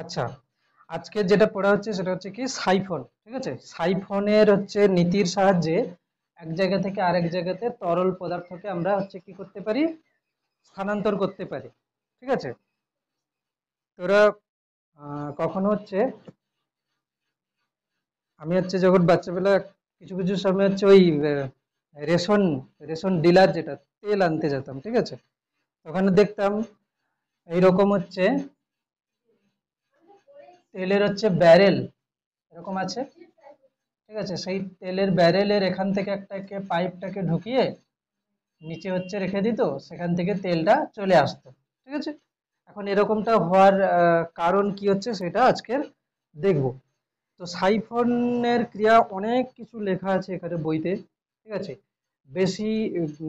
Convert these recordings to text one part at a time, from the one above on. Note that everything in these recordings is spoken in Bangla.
আচ্ছা, আজকে যেটা পড়া হচ্ছে সেটা হচ্ছে কি সাইফন। ঠিক আছে, সাইফনের হচ্ছে নীতির সাহায্যে এক জায়গা থেকে আরেক জায়গাতে তরল পদার্থকে আমরা হচ্ছে কি করতে পারি, স্থানান্তর করতে পারি। ঠিক আছে, তোরা কখনো হচ্ছে, আমি হচ্ছে যখন বাচ্চাবেলা কিছু কিছু সময় হচ্ছে ওই রেশন রেশন ডিলার যেটা তেল আনতে যেতাম, ঠিক আছে, ওখানে দেখতাম এইরকম হচ্ছে তেলের হচ্ছে ব্যারেল এরকম আছে। ঠিক আছে, সেই তেলের ব্যারেলের এখান থেকে একটাকে পাইপটাকে ঢুকিয়ে নিচে হচ্ছে রেখে দিত, সেখান থেকে তেলটা চলে আসতো। ঠিক আছে, এখন এরকমটা হওয়ার কারণ কি হচ্ছে সেটা আজকের দেখব। তো সাইফনের ক্রিয়া অনেক কিছু লেখা আছে এখানে বইতে। ঠিক আছে, বেশি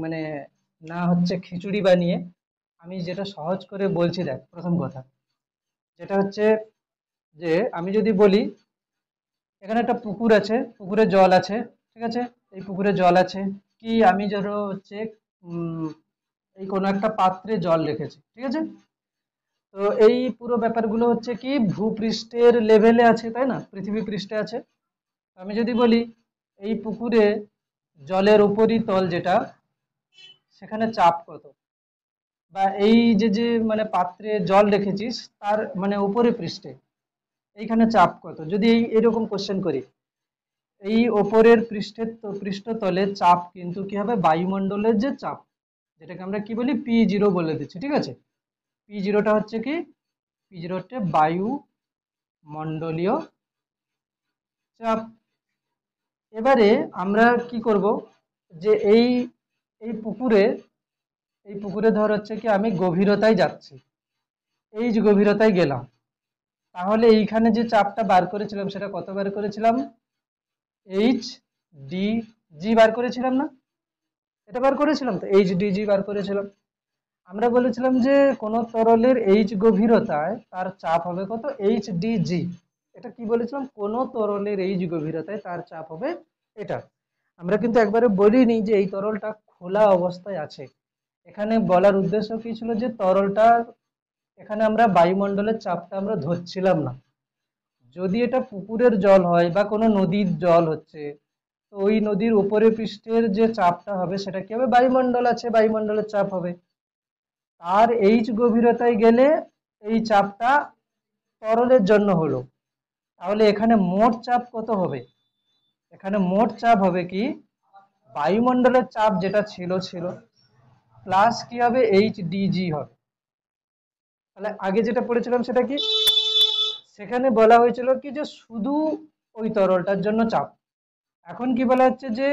মানে না হচ্ছে খিচুড়ি বানিয়ে আমি যেটা সহজ করে বলছি, দেখ প্রথম কথা যেটা হচ্ছে যে আমি যদি বলি এখানে একটা পুকুর আছে, পুকুরে জল আছে। ঠিক আছে, এই পুকুরে জল আছে, কি আমি ধরো হচ্ছে উম এই কোনো একটা পাত্রে জল রেখেছি। ঠিক আছে, তো এই পুরো ব্যাপারগুলো হচ্ছে কি ভূপৃষ্ঠের লেভেলে আছে, তাই না, পৃথিবী পৃষ্ঠে আছে। আমি যদি বলি এই পুকুরে জলের উপরিতল যেটা, সেখানে চাপ কত, বা এই যে যে মানে পাত্রে জল রেখেছিস তার মানে উপরে পৃষ্ঠে এইখানে চাপ কত, যদি এই এরকম কোশ্চেন করি, এই ওপরের পৃষ্ঠতলে চাপ কিন্তু কি হবে, বায়ুমণ্ডলের যে চাপ, যেটাকে আমরা কি বলি P0 বলে দিচ্ছি। ঠিক আছে, P0টা হচ্ছে কি, P0 হচ্ছে বায়ুমণ্ডলীয় চাপ। এবারে আমরা কি করব, যে এই পুকুরে, এই পুকুরে ধর হচ্ছে কি আমি গভীরতায় যাচ্ছি, এই যে গভীরতায় গেলাম, তাহলে এইখানে যে চাপটা বার করেছিলাম সেটা কত বার করেছিলাম, H d g বার করেছিলাম না, এটা বার করেছিলাম তো, H d g বার করেছিলাম। আমরা বলেছিলাম যে কোন তরলের H গভীরতায় তার চাপ হবে কত, H d g। এটা কি বলেছিলাম, কোন তরলের H গভীরতায় তার চাপ হবে এটা। আমরা কিন্তু একবারে বলিনি যে এই তরলটা খোলা অবস্থায় আছে। এখানে বলার উদ্দেশ্য কি ছিল, যে তরলটা এখানে আমরা বায়ুমণ্ডলের চাপটা আমরা ধরছিলাম না। যদি এটা পুকুরের জল হয় বা কোনো নদীর জল হচ্ছে, তো ওই নদীর উপরে পৃষ্ঠের যে চাপটা হবে সেটা কি হবে, বায়ুমণ্ডল আছে, বায়ুমণ্ডলের চাপ হবে। আর এইচ গভীরতায় গেলে এই চাপটা তরলের জন্য হলো, তাহলে এখানে মোট চাপ কত হবে, এখানে মোট চাপ হবে কি, বায়ুমণ্ডলের চাপ যেটা ছিল ছিল প্লাস কি হবে, H d g হবে। তাহলে আগে যেটা পড়েছিলাম সেটা কি, সেখানে বলা হয়েছিল কি যে শুধু ওই তরলটার জন্য চাপ। এখন কি বলা হচ্ছে যে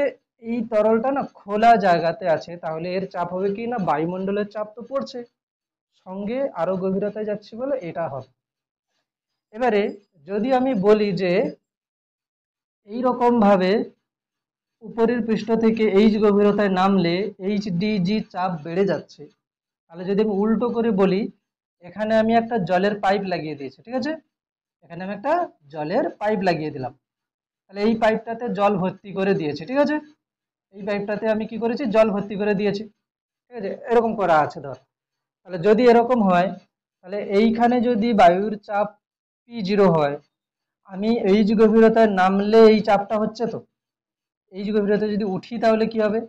এই তরলটা না খোলা জায়গাতে আছে, তাহলে এর চাপ হবে কি না, বায়ুমণ্ডলের চাপ তো পড়ছে, সঙ্গে আরো গভীরতায় যাচ্ছে বলে এটা হবে। এবারে যদি আমি বলি যে এই রকম ভাবে উপরের পৃষ্ঠ থেকে এইচ গভীরতায় নামলে H d g চাপ বেড়ে যাচ্ছে, তাহলে যদি আমি উল্টো করে বলি, এখানে আমি একটা জলের পাইপ লাগিয়ে দিয়েছি। ঠিক আছে, এখানে আমি একটা জলের পাইপ লাগিয়ে দিলাম, তাহলে এই পাইপটাতে জল ভর্তি করে দিয়েছি। ঠিক আছে, এই পাইপটাতে আমি কি করেছি, জল ভর্তি করে দিয়েছি। ঠিক আছে, এরকম করা আছে ধর। তাহলে যদি এরকম হয়, তাহলে এইখানে যদি বায়ুর চাপ P0 হয়, আমি এইচ গভীরতায় নামলে এই চাপটা হচ্ছে তো, এইচ গভীরতায় যদি উঠি তাহলে কি হবে,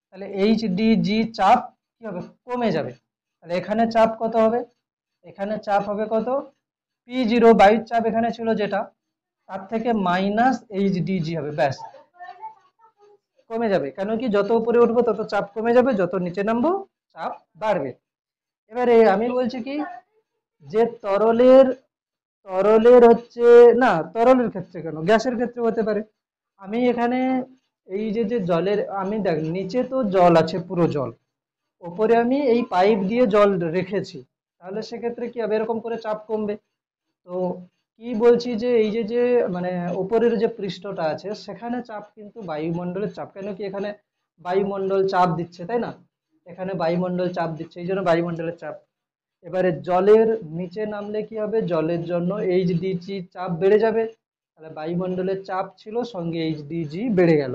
তাহলে H d g চাপ কি হবে, কমে যাবে। তাহলে এখানে চাপ কত হবে, এখানে চাপ হবে কত, P0 বায়ুর চাপ এখানে ছিল যেটা, তার থেকে -H d g হবে, ব্যাস, কমে যাবে। কেন কি, যত উপরে উঠবো তত চাপ কমে যাবে, যত নিচে নামবো চাপ বাড়বে। এবারে আমি বলছি কি, যে তরলের তরলের হচ্ছে, না তরলের ক্ষেত্রে কেন, গ্যাসের ক্ষেত্রে হতে পারে। আমি এখানে এই যে যে জলের, আমি দেখ নিচে তো জল আছে পুরো জল, ওপরে আমি এই পাইপ দিয়ে জল রেখেছি, তাহলে সেক্ষেত্রে কি হবে, এরকম করে চাপ কমবে। তো কি বলছি, যে এই যে যে মানে উপরের যে পৃষ্ঠটা আছে সেখানে চাপ কিন্তু বায়ুমণ্ডলের চাপ, কেন কি এখানে বায়ুমণ্ডল চাপ দিচ্ছে, তাই না, এখানে বায়ুমণ্ডল চাপ দিচ্ছে, এই জন্য বায়ুমণ্ডলের চাপ। এবারে জলের নিচে নামলে কি হবে, জলের জন্য H d g চাপ বেড়ে যাবে, তাহলে বায়ুমণ্ডলের চাপ ছিল সঙ্গে H d g বেড়ে গেল।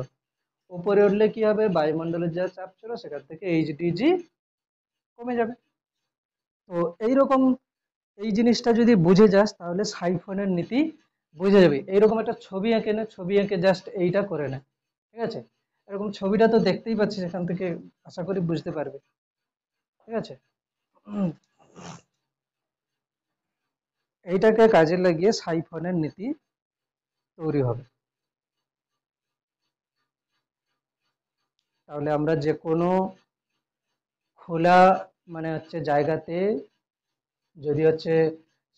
উপরে উঠলে কি হবে, বায়ুমণ্ডলের যা চাপ ছিল সেখান থেকে H d g কমে যাবে। তো এইরকম এই জিনিসটা যদি বুঝে যাস তাহলে সাইফনের নীতি বুঝে যাবে। এইরকম একটা ছবি এঁকে নে, ছবি এঁকে জাস্ট এইটা করে নে, ঠিক আছে? এরকম ছবিটা তো দেখতেই পাচ্ছিস, এখান থেকে আশা করি বুঝতে পারবে, ঠিক আছে? এইটাকে কাজে লাগিয়ে সাইফনের নীতি তৈরি হবে। তাহলে আমরা যে কোনো খোলা মানে হচ্ছে জায়গাতে, যদি হচ্ছে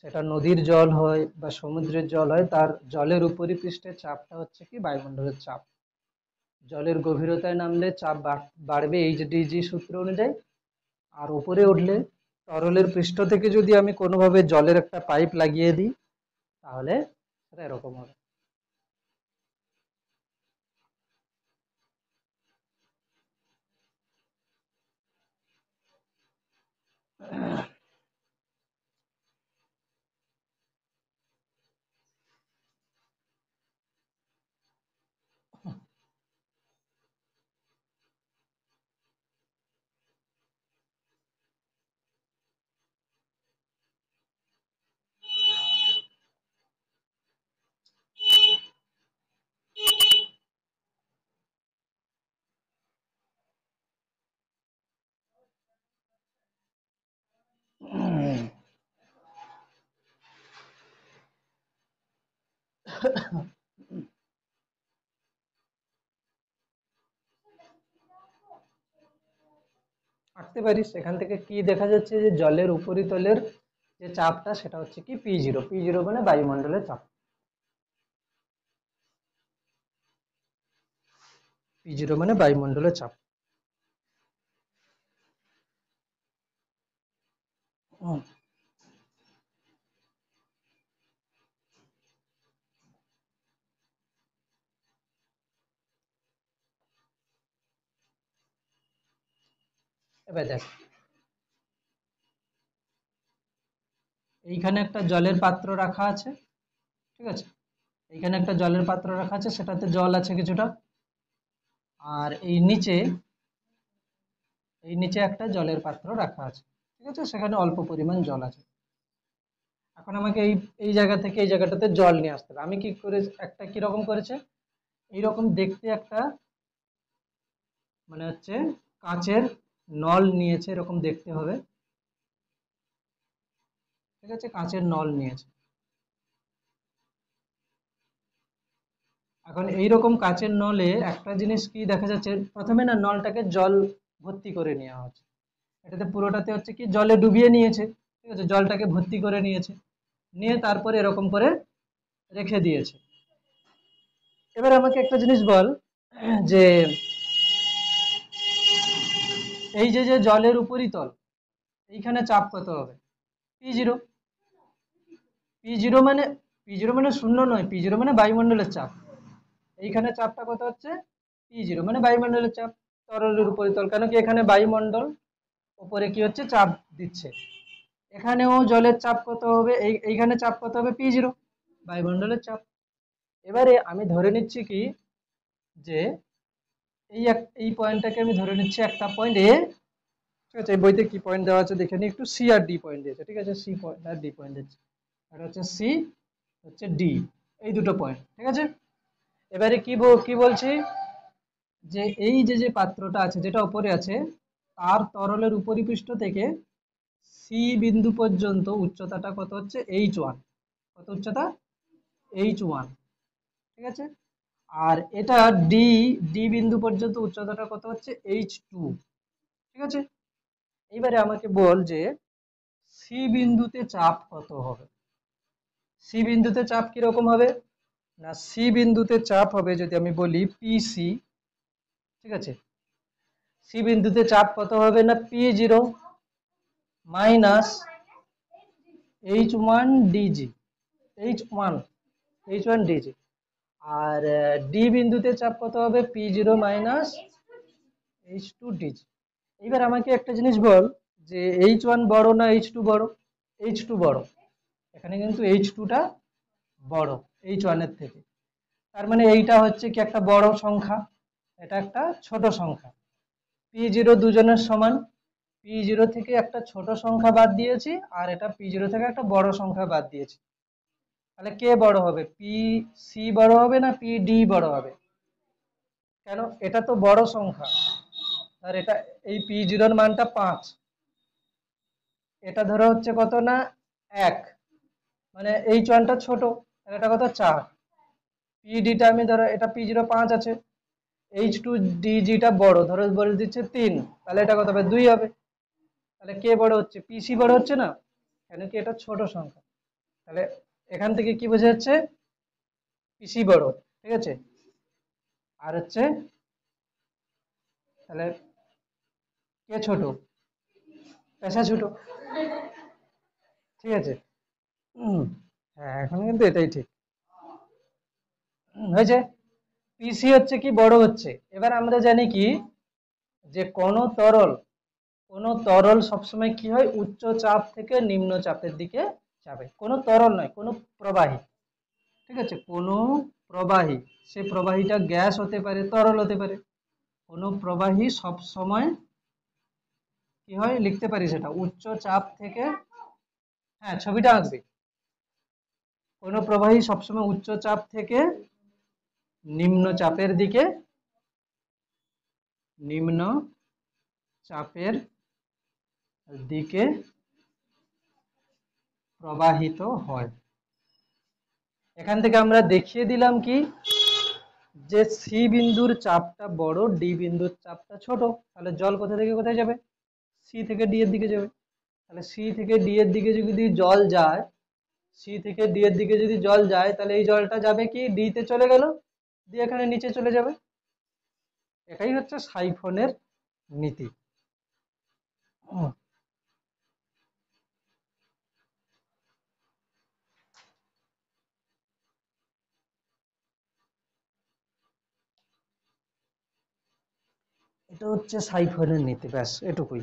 সেটা নদীর জল হয় বা সমুদ্রের জল হয়, তার জলের উপরিপৃষ্ঠের চাপটা হচ্ছে কি বায়ুমণ্ডলের চাপ। জলের গভীরতায় নামলে চাপ বাড়বে এইচডিজি সূত্র অনুযায়ী, আর উপরে উঠলে তরলের পৃষ্ঠ থেকে যদি আমি কোনোভাবে জলের একটা পাইপ লাগিয়ে দিই তাহলে সেটা এরকম হবে। আঁকতে পারিস। এখান থেকে কি দেখা যাচ্ছে যে জলের উপরিতলের যে চাপটা সেটা হচ্ছে কি P0, P0 মানে বায়ুমণ্ডলের চাপ, P0 মানে বায়ুমণ্ডলের চাপ। হুম, এবার দেখ, এইখানে একটা জলের পাত্র রাখা আছে, ঠিক আছে? এইখানে একটা জলের পাত্র রাখা আছে, সেটাতে জল আছে কিছুটা, আর এই নিচে একটা জলের পাত্র রাখা আছে, ঠিক আছে? সেখানে অল্প পরিমাণ জল আছে। এখন আমাকে এই এই জায়গা থেকে এই জায়গাটাতে জল নিয়ে আসতে হবে। আমি কি করে, একটা কিরকম করেছে, এইরকম দেখতে একটা মানে হচ্ছে কাঁচের নল নিয়েছে, এরকম দেখতে হবে, ঠিক আছে? কাঁচের নল নিয়েছে। এখন এইরকম কাঁচের নলে একটা জিনিস কি দেখা যাচ্ছে, প্রথমে না নলটাকে জল ভর্তি করে নেওয়া হচ্ছে, এটাতে পুরোটাতে হচ্ছে কি জলে ডুবিয়ে নিয়েছে, ঠিক আছে? জলটাকে ভর্তি করে নিয়েছে, নিয়ে তারপরে এরকম করে রেখে দিয়েছে। এবার আমাকে একটা জিনিস বল, যে এই যে যে জলের উপরিতল, এইখানে চাপ কত হবে? P0। P0 মানে, P0 মানে শূন্য নয়, P0 মানে বায়ুমণ্ডলের চাপ। এইখানে চাপটা কত হচ্ছে? P0 মানে বায়ুমণ্ডলের চাপ, তরলের উপরিতল, কেন কি এখানে বায়ুমণ্ডল উপরে কি হচ্ছে চাপ দিচ্ছে। এখানেও জলের চাপ কত হবে, এইখানে চাপ কত হবে? P0 বায়ুমণ্ডলের চাপ। এবারে আমি ধরে নিচ্ছি কি, যে এই পয়েন্টটাকে আমি ধরে নিচ্ছি একটা পয়েন্ট এ, ঠিক আছে? এই বইতে কি পয়েন্ট দেওয়া আছে দেখে নি একটু, সি আর ডি পয়েন্ট দিয়েছে, ঠিক আছে? সি পয়েন্ট আর ডি পয়েন্ট দিয়েছে, এটা হচ্ছে সি, হচ্ছে ডি, এই দুটো পয়েন্ট, ঠিক আছে? এবারে কি বলছি, যে এই যে যে পাত্রটা আছে যেটা উপরে আছে, তার তরলের উপরিপৃষ্ঠ থেকে সি বিন্দু পর্যন্ত উচ্চতাটা কত হচ্ছে? H1। কত উচ্চতা? H1, ঠিক আছে? আর এটা ডি, ডি বিন্দু পর্যন্ত উচ্চতাটা কত হচ্ছে? H2, ঠিক আছে? এবারে আমাকে বল যে সি বিন্দুতে চাপ কত হবে? সি বিন্দুতে চাপ কিরকম হবে না, সি বিন্দুতে চাপ হবে যদি আমি বলি পিসি, ঠিক আছে? সি বিন্দুতে চাপ কত হবে না, P0 minus H1 dg, H1 H1 dg. আর ডি বিন্দুতে চাপ কত হবে? P0 minus H2 DG. এবার আমাকে একটা জিনিস বল, যে H1 বড় না H2 বড়? H2 বড়, এখানে কিন্তু H2টা বড় H1 এর থেকে। তার মানে এইটা হচ্ছে কি একটা বড় সংখ্যা, এটা একটা ছোট সংখ্যা। P0 দুজনের সমান, P0 থেকে একটা ছোট সংখ্যা বাদ দিয়েছি আর এটা P0 থেকে একটা বড় সংখ্যা বাদ দিয়েছি, তাহলে কে বড় হবে? PC বড় হবে না PD বড় হবে? কেন, এটা তো বড় সংখ্যা, আর এটা এই P0 এর মানটা 5, এটা ধরো হচ্ছে কত না 1, মানে এই চনটা ছোট, তাহলে এটা কত 4। PDটা আমি ধরো এটা P0 5 আছে, H2DG টা বড়, ধরো বলে দিচ্ছে 3, তাহলে এটা কত হবে 2 হবে। তাহলে কে বড় হচ্ছে? PC বড় হচ্ছে না, কেন কি এটা ছোট সংখ্যা। তাহলে এখান থেকে কি বোঝা যাচ্ছে? PC বড়, ঠিক আছে। আর হচ্ছে তাহলে কে ছোট? পেশা ছোট, ঠিক আছে। উম, হ্যাঁ এখন কিন্তু এটাই ঠিক হয়েছে। পিসি হচ্ছে কি বড় হচ্ছে। এবার আমরা জানি কি যে কোন তরল সবসময় কি হয়, উচ্চ চাপ থেকে নিম্ন চাপের দিকে যাবে। কোন তরল নয়, কোন প্রবাহী, ঠিক আছে, কোন প্রবাহী, সে প্রবাহীটা গ্যাস হতে পারে, তরল হতে পারে। কোন প্রবাহী সব সময় কি হয়, লিখতে পারি সেটা উচ্চ চাপ থেকে, হ্যাঁ ছবিটা আঁকবে। কোন প্রবাহী সবসময় উচ্চ চাপ থেকে নিম্ন চাপের দিকে, নিম্ন চাপের দিকে প্রবাহিত হয়। এখান থেকে আমরা দেখিয়ে দিলাম কি যে সি বিন্দুর চাপটা বড়, ডি বিন্দুর চাপটা ছোট, তাহলে জল কোথা থেকে কোথায় যাবে? সি থেকে ডি এর দিকে যাবে। তাহলে সি থেকে ডি এর দিকে যদি জল যায়, সি থেকে ডি এর দিকে যদি জল যায়, তাহলে এই জলটা যাবে কি ডি তে চলে গেল, দিয়ে এখানে নিচে চলে যাবে। এটাই হচ্ছে সাইফনের নীতি। এটা হচ্ছে সাইফনের নীতি, ব্যাস এটুকুই।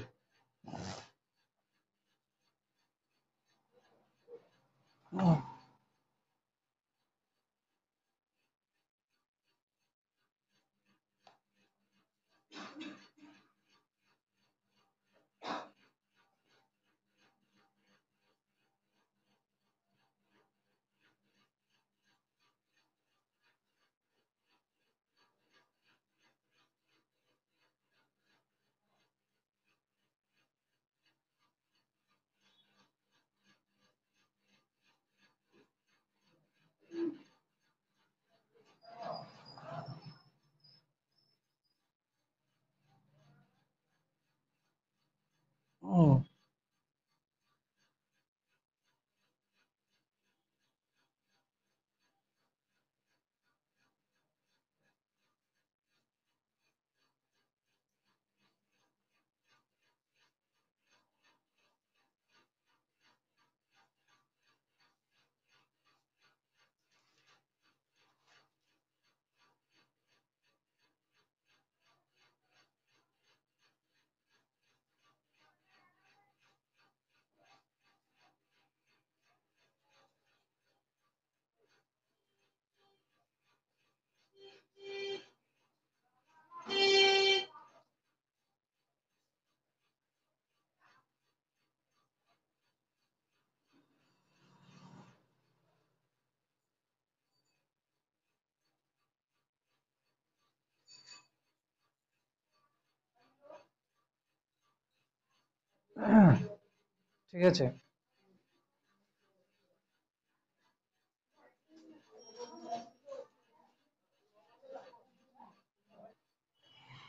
ঠিক আছে,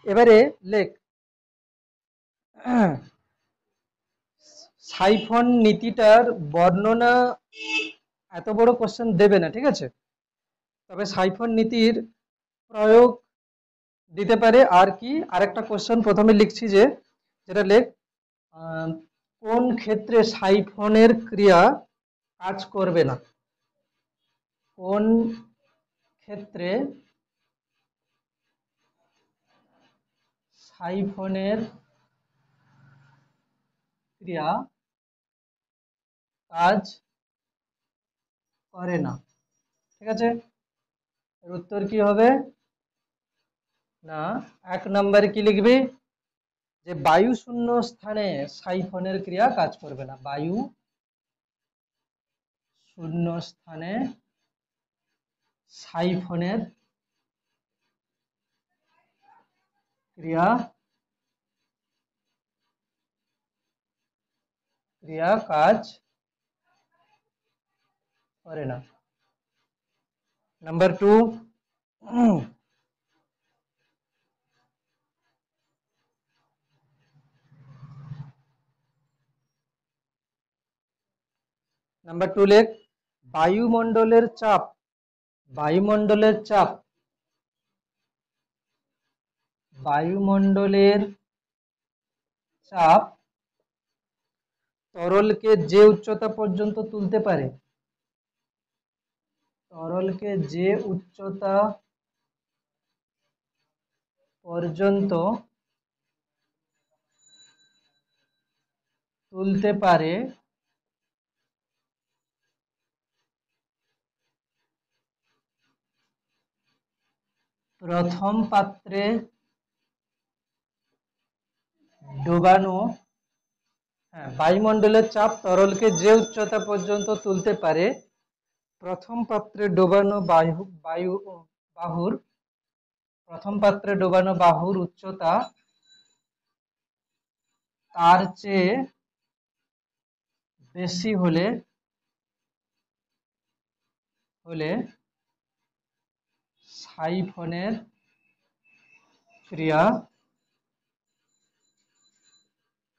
এবারে লেখ সাইফন নীতিটার বর্ণনা এত বড় কোশ্চেন দেবে না, ঠিক আছে, তবে সাইফন নীতির প্রয়োগ দিতে পারে। আর কি আরেকটা কোশ্চেন প্রথমে লিখছি যে, যেটা লেখ কোন ক্ষেত্রে সাইফনের ক্রিয়া কাজ করবে না, কোন ক্ষেত্রে সাইফনের ক্রিয়া কাজ করে না, ঠিক আছে। এর উত্তর কি হবে না, 1 নম্বরে কি লিখবি, যে বায়ু শূন্য স্থানে সাইফনের ক্রিয়া কাজ করবে না। বায়ু শূন্য স্থানে সাইফনের ক্রিয়া কাজ করে না। নাম্বার 2, নাম্বার 2 লেখ বায়ুমণ্ডলের চাপ বায়ুমণ্ডলের চাপ বায়ুমণ্ডলের চাপ তরলকে যে উচ্চতা পর্যন্ত তুলতে পারে, তরলকে যে উচ্চতা পর্যন্ত তুলতে পারে প্রথম পাত্রে ডোবানো, বায়ুমণ্ডলের চাপ তরলকে যে উচ্চতা পর্যন্ত তুলতে পারে প্রথম পাত্রে ডোবানো বাহুর উচ্চতা তার চেয়ে বেশি হলে সাইফনের ক্রিয়া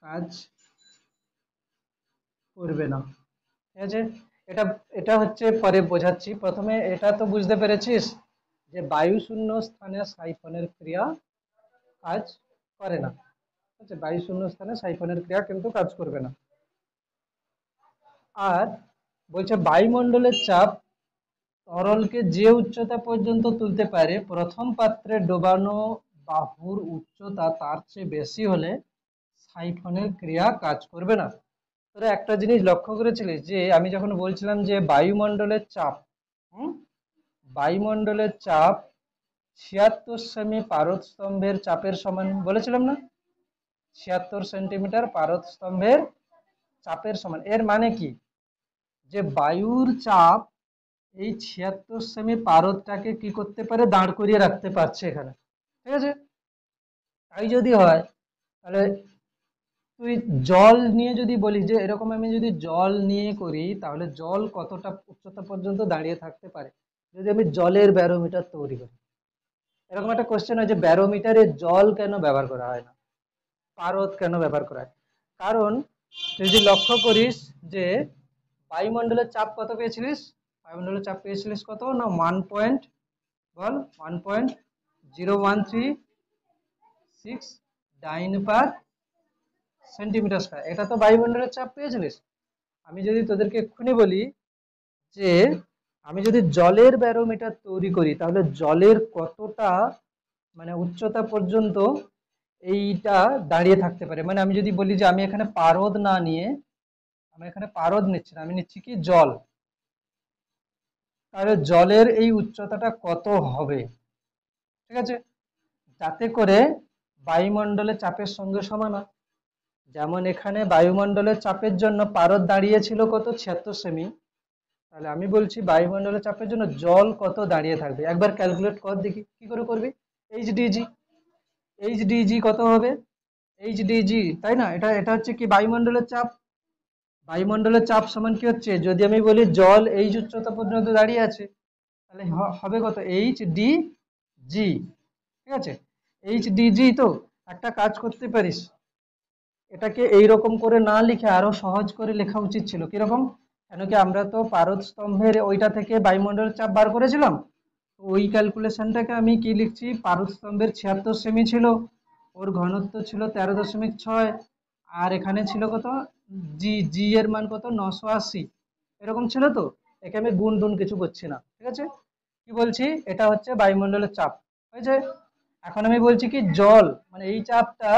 কাজ করবে না। ঠিক আছে, এটা এটা হচ্ছে পরে বোঝাচ্ছি। প্রথমে এটা তো বুঝতে পেরেছিস যে বায়ু শূন্য স্থানে সাইফনের ক্রিয়া কাজ করে না। ঠিক আছে, বায়ু শূন্য স্থানে সাইফনের ক্রিয়া কিন্তু কাজ করবে না। আর বলছে বায়ুমণ্ডলের চাপ তরলকে যে উচ্চতা পর্যন্ত তুলতে পারে প্রথম পাত্রে ডোবানো বাহুর উচ্চতা তার চেয়ে বেশি হলে সাইফনের ক্রিয়া কাজ করবে না। তোরা একটা জিনিস লক্ষ্য করেছিলিস যে আমি যখন বলছিলাম যে বায়ুমণ্ডলের চাপ, বায়ুমণ্ডলের চাপ ৭৬ সেমি পারদ চাপের সমান বলেছিলাম না, ৭৬ সেন্টিমিটার পারদ স্তম্ভের চাপের সমান। এর মানে কি, যে বায়ুর চাপ এই ৭৬ সেমি পারদটাকে কি করতে পারে, দাঁড় করিয়ে রাখতে পারছে এখানে। ঠিক আছে, তাই যদি হয় তাহলে তুই জল নিয়ে যদি বলি যে এরকম আমি যদি জল নিয়ে করি তাহলে জল কতটা উচ্চতা পর্যন্ত দাঁড়িয়ে থাকতে পারে, যদি আমি জলের ব্যারোমিটার তৈরি করি। এরকম একটা কোশ্চেন হয় যে ব্যারোমিটারে জল কেন ব্যবহার করা হয় না, পারদ কেন ব্যবহার করা হয়? কারণ যদি লক্ষ্য করিস যে বায়ুমণ্ডলের চাপ কত পেয়েছিলিস, বায়ুমণ্ডলের চাপ পেয়েছিলিস কত না 1.0136 ডাইন পার সেন্টিমিটার স্কয়ার। এটা তো বায়ুমণ্ডলের চাপ পেয়েছিলিস। আমি যদি তোদেরকে এক্ষুনি বলি যে আমি যদি জলের ব্যারোমিটার তৈরি করি তাহলে জলের কতটা মানে উচ্চতা পর্যন্ত এইটা দাঁড়িয়ে থাকতে পারে, মানে আমি যদি বলি যে আমি এখানে পারদ না নিয়ে, আমি এখানে পারদ নিচ্ছি না, আমি নিচ্ছি কি জল, তাহলে জলের এই উচ্চতাটা কত হবে? ঠিক আছে, যাতে করে বায়ুমণ্ডলের চাপের সঙ্গে সমান হয়। যেমন এখানে বায়ুমণ্ডলের চাপের জন্য পারদ দাঁড়িয়েছিল কত ৭৬ সেমি, তাহলে আমি বলছি বায়ুমণ্ডলের চাপের জন্য জল কত দাঁড়িয়ে থাকবে, একবার ক্যালকুলেট কর দেখি। কি করে করবি? এইচডিজি কত হবে? এইচডিজি, তাই না? এটা হচ্ছে কি বায়ুমণ্ডলের চাপ। বায়ুমণ্ডলের চাপ সমান কি হচ্ছে, যদি আমি বলি জল এই উচ্চতা পর্যন্ত দাঁড়িয়ে আছে তাহলে হবে কত, এইচডিজি। ঠিক আছে, এইচডিজি। তো একটা কাজ করতে পারিস, এটাকে এইরকম করে না লিখে আরো সহজ করে লেখা উচিত ছিল। কিরকম? কেন কি আমরা তো পারদ স্তম্ভের ওইটা থেকে বায়ুমণ্ডলের চাপ বার করেছিলাম, ওই ক্যালকুলেশনটাকে আমি কি লিখছি, পারদ স্তম্ভের ৭৬ সেমি ছিল, ওর ঘনত্ব ছিল 13.6, আর এখানে ছিল কত, জি এর মান কত 980, এরকম ছিল। তো একে আমি গুণ টুন কিছু করছি না। ঠিক আছে, কি বলছি, এটা হচ্ছে বায়ুমণ্ডলের চাপ হয়েছে। এখন আমি বলছি কি জল, মানে এই চাপটা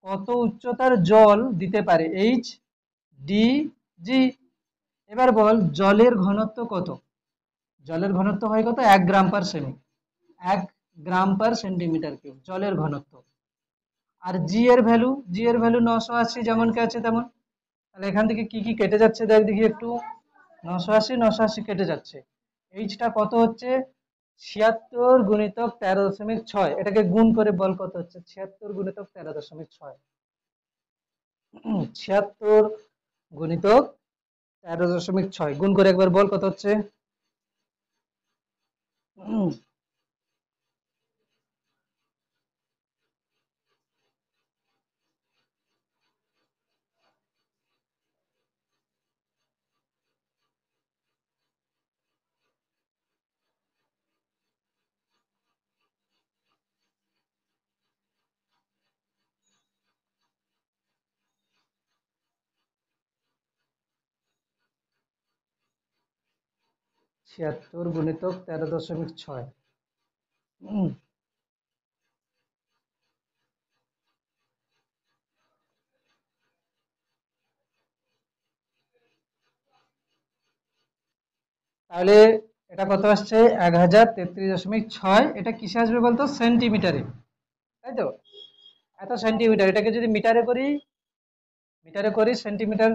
কত উচ্চতার জল দিতে পারে, এইচডিজি। এবার বল জলের ঘনত্ব কত, জলের ঘনত্ব হয় কত, 1 গ্রাম পার সেমি, 1 গ্রাম পার সেন্টিমিটার কিউব জলের ঘনত্ব। আর জি এর ভ্যালু 980 যেমন কে আছে তেমন। তাহলে এখান থেকে কি কি কেটে যাচ্ছে দেখ দেখি একটু। 980 কেটে যাচ্ছে। এইচটা কত হচ্ছে? 76 গুণিতক 13.6। এটাকে গুণ করে বল কত হচ্ছে? 76 গুণিতক 13.6। 76 গুণিতক 13.6 গুণ করে একবার বল কত হচ্ছে? 76 গুণিতক 13.6। তাহলে এটা কত আসছে? 1033.6। এটা কিসে আসবে বলতো? সেন্টিমিটারে, তাই তো? এত সেন্টিমিটার, এটাকে যদি মিটারে করি সেন্টিমিটার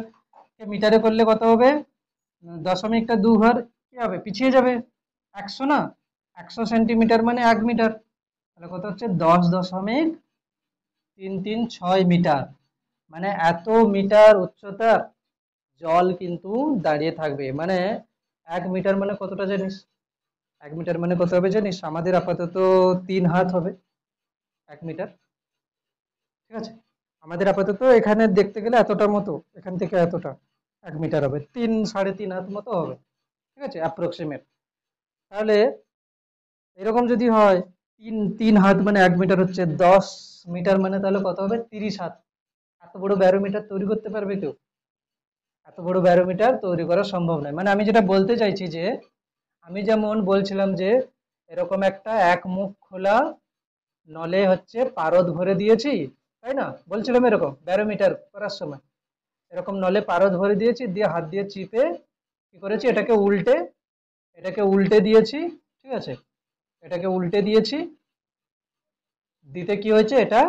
মিটারে করলে কত হবে? দশমিকটা দু ঘর কি হবে? পিছিয়ে যাবে। 100 না, 100 সেন্টিমিটার মানে 1 মিটার। তাহলে কত হচ্ছে? 10.336 মিটার। মানে এত মিটার উচ্চতার জল কিন্তু দাঁড়িয়ে থাকবে। মানে 1 মিটার মানে কতটা জানিস? 1 মিটার মানে কত হবে জানিস? আমাদের আপাতত 3 হাত হবে 1 মিটার। ঠিক আছে, আমাদের আপাতত এখানে দেখতে গেলে এতটা মতো, এখান থেকে এতটা 1 মিটার হবে, 3 সাড়ে 3 হাত মতো হবে। ঠিক আছে, অ্যাপ্রক্সিমেট। তাহলে এরকম যদি হয়, 3 3 হাত মানে 1 মিটার হচ্ছে 10 মিটার, মানে তাহলে কত হবে? 30 হাত। এত বড় ব্যারোমিটার তৈরি করতে পারবে কেউ? এত বড় ব্যারোমিটার তৈরি করা সম্ভব নয়। মানে আমি যেটা বলতে চাইছি যে, আমি যেমন বলছিলাম যে এরকম একটা এক মুখ খোলা নলে হচ্ছে পারদ ভরে দিয়েছি, তাই না? বলছিলাম এরকম ব্যারোমিটার করার সময় এরকম নলে পারদ ভরে দিয়েছি, দিয়ে হাত দিয়ে চিপে কি করেছি? এটাকে উল্টে দিয়েছি। ঠিক আছে, এটাকে উল্টে দিয়েছি, দিতে কি হয়েছে? এটা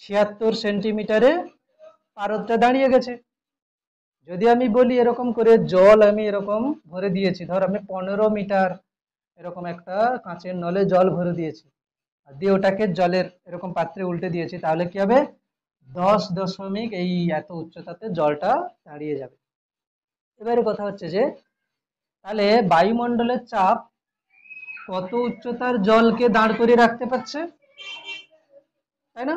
76 সেন্টিমিটারে পারদটা দাঁড়িয়ে গেছে। যদি আমি বলি এরকম করে জল আমি এরকম ভরে দিয়েছি, ধর আমি 15 মিটার এরকম একটা কাঁচের নলে জল ভরে দিয়েছি, আর দিয়ে ওটাকে জলের এরকম পাত্রে উল্টে দিয়েছি, তাহলে কি হবে? 10 দশমিক এই এত উচ্চতাতে জলটা দাঁড়িয়ে যাবে। এবারে কথা হচ্ছে যে, তাহলে বায়ুমণ্ডলের চাপ কত উচ্চতার জলকে দাঁড় করিয়ে রাখতে পারছে, তাই না?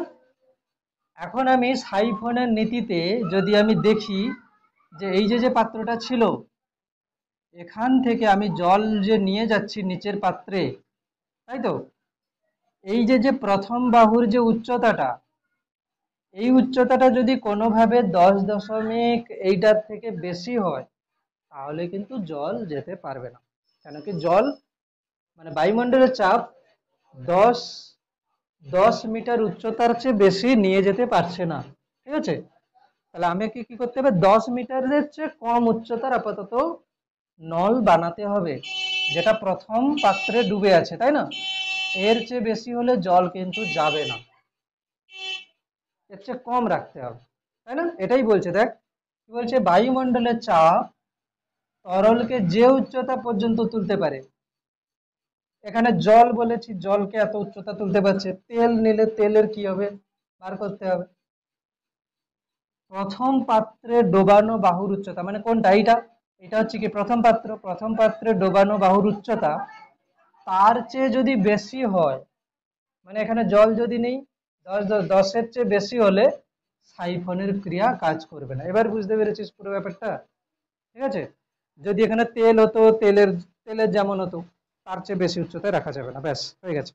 এখন আমি সাইফনের নীতিতে যদি আমি দেখি যে এই যে যে পাত্রটা ছিল, এখান থেকে আমি জল যে নিয়ে যাচ্ছি নিচের পাত্রে, তাই তো? এই যে যে প্রথম বাহুর যে উচ্চতাটা, এই উচ্চতাটা যদি কোনোভাবে 10 দশমিক থেকে বেশি হয়, তাহলে কিন্তু জল যেতে পারবে না। কেন কি? জল মানে বায়ুমণ্ডলের চাপ দশ 10 মিটার উচ্চতার চেয়ে বেশি নিয়ে যেতে পারছে না। ঠিক আছে, তাহলে আমাকে কি করতে হবে? 10 মিটারের চেয়ে কম উচ্চতার আপাতত নল বানাতে হবে, যেটা প্রথম পাত্রে ডুবে আছে, তাই না? এর চেয়ে বেশি হলে জল কিন্তু যাবে না, এর চেয়ে কম রাখতে হবে, তাই না? এটাই বলছে, দেখ কি বলছে? বায়ুমণ্ডলের চাপ তরলকে যে উচ্চতা পর্যন্ত তুলতে পারে। এখানে জল বলেছি, জলকে এত উচ্চতা তুলতে পারছে। তেল নিলে তেলের কি হবে? বার করতে হবে। প্রথম পাত্রে ডোবানো বাহুর উচ্চতা মানে কোনটা? এইটা, এটা হচ্ছে কি প্রথম পাত্রে ডোবানো বাহুর উচ্চতা তার চেয়ে যদি বেশি হয়, মানে এখানে জল যদি নেই, 10 চেয়ে বেশি হলে সাইফনের ক্রিয়া কাজ করবে না। এবার বুঝতে পেরেছিস পুরো ব্যাপারটা? ঠিক আছে, যদি এখানে তেল হতো, তেলের যেমন হতো, তার চেয়ে বেশি উচ্চতায় রাখা যাবে না। ব্যাস, হয়ে গেছে।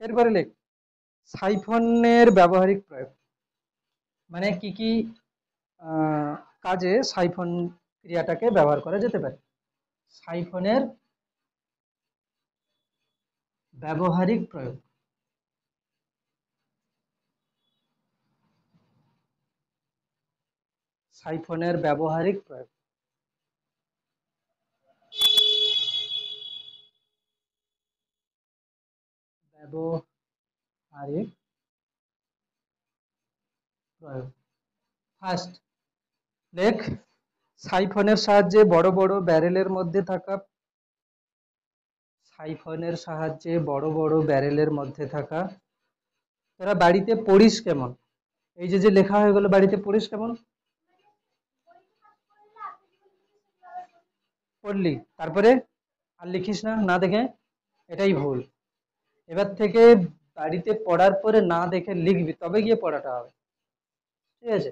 এরপরে লেখ সাইফনের ব্যবহারিক প্রয়োগ। মানে কি কি কাজে সাইফন ক্রিয়াটাকে ব্যবহার করা যেতে পারে। সাইফনের ব্যবহারিক প্রয়োগ। সাইফনের ব্যবহারিক প্রয়োগ। ব্যবহারিক প্রয়োগ। ফার্স্ট লেখ, সাইফনের সাহায্যে বড় বড় ব্যারেলের মধ্যে থাকা, সাইফনের সাহায্যে বড় বড় ব্যারেলের মধ্যে থাকা, তোরা বাড়িতে পড়িস কেমন? এই যে যে লেখা হয়ে গেল, বাড়িতে পড়িস কেমন? পড়লি, তারপরে আর লিখিস না না দেখে, এটাই ভুল। এবার থেকে বাড়িতে পড়ার পরে না দেখে লিখবি, তবে গিয়ে পড়াটা হবে, ঠিক আছে?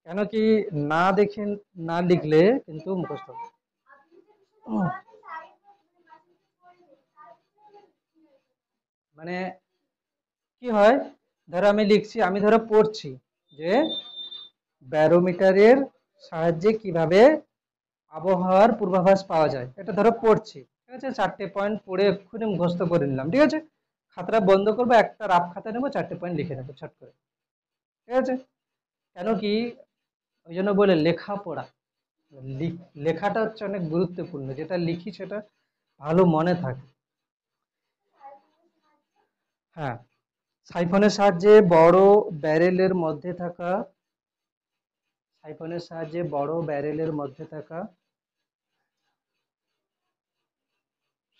কেন কি, না দেখে না লিখলে কিন্তু মুখস্থ হবে। মানে কি হয়, ধরো আমি লিখছি, আমি ধরো পড়ছি যে ব্যারোমিটারের সাহায্যে কিভাবে আবহাওয়ার পূর্বাভাস পাওয়া যায়, এটা ধরো পড়ছি, ঠিক আছে? 4টে পয়েন্ট পড়ে এক্ষুনি মুখস্থ করে নিলাম, ঠিক আছে? খাতাটা বন্ধ করবো, একটা রাফ খাতা নেবো, 4টে পয়েন্ট লিখে নেবো ছট করে, ঠিক আছে? কেন কি, ওই জন্য বলে লেখাপড়া, লেখাটা হচ্ছে অনেক গুরুত্বপূর্ণ, যেটা লিখি সেটা ভালো মনে থাকে। হ্যাঁ, সাইফনের সাহায্যে বড় ব্যারেলের মধ্যে থাকা, সাইফনের সাহায্যে বড় ব্যারেলের মধ্যে থাকা,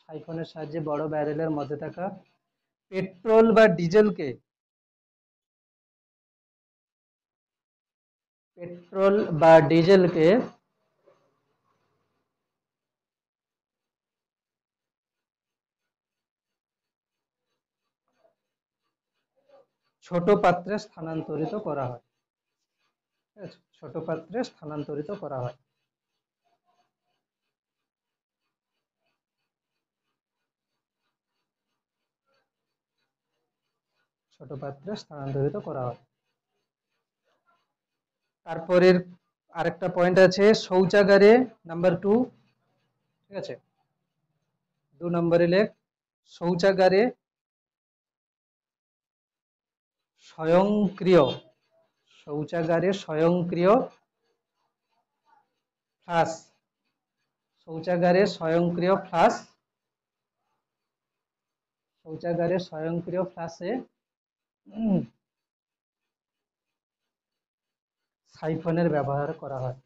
সাইফনের সাহায্যে বড় ব্যারেলের মধ্যে থাকা পেট্রোল বা ডিজেলকে, পেট্রোল বা ডিজেলকে ছোট পাত্রে স্থানান্তরিত করা হয়, ঠিক আছে? ছোট পাত্রে স্থানান্তরিত করা হয়। ছোট পাত্রে স্থানান্তরিত করা হয়। তারপরের আরেকটা পয়েন্ট আছে, শৌচাগারে, নাম্বার 2, ঠিক আছে? 2 নম্বরে লেখ, শৌচাগারে স্বয়ংক্রিয়, শৌচাগারে স্বয়ংক্রিয় ফ্লাশ, শৌচাগারে স্বয়ংক্রিয় ফ্লাশ, শৌচাগারে স্বয়ংক্রিয় ফ্লাশে সাইফনের ব্যবহার করা হয়।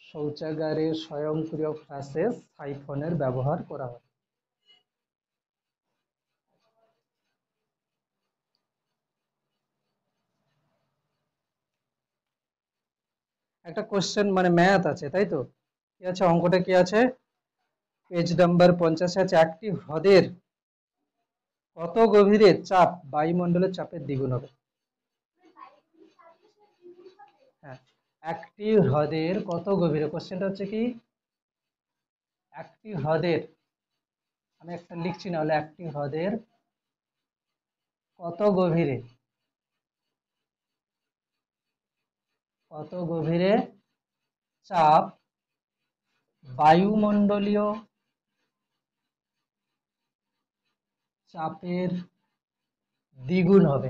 শৌচাগারে স্বয়ংক্রিয় ফ্লাশে সাইফনের ব্যবহার করা হয়। একটা কোশ্চেন মানে ম্যাথ আছে, তাই তো? কি আছে অঙ্কটা, কি আছে? পেজ নাম্বার 50 আছে, একটি হ্রদের কত গভীরে চাপ বায়ুমণ্ডলের চাপের দ্বিগুণ হবে? হ্যাঁ, একটি হ্রদের কত গভীরে, কোশ্চেনটা হচ্ছে কি, একটি হ্রদের, আমি একটা লিখছি না হলে, একটি হ্রদের কত গভীরে, কত গভীরে চাপ বায়ুমণ্ডলীয় চাপের দ্বিগুণ হবে?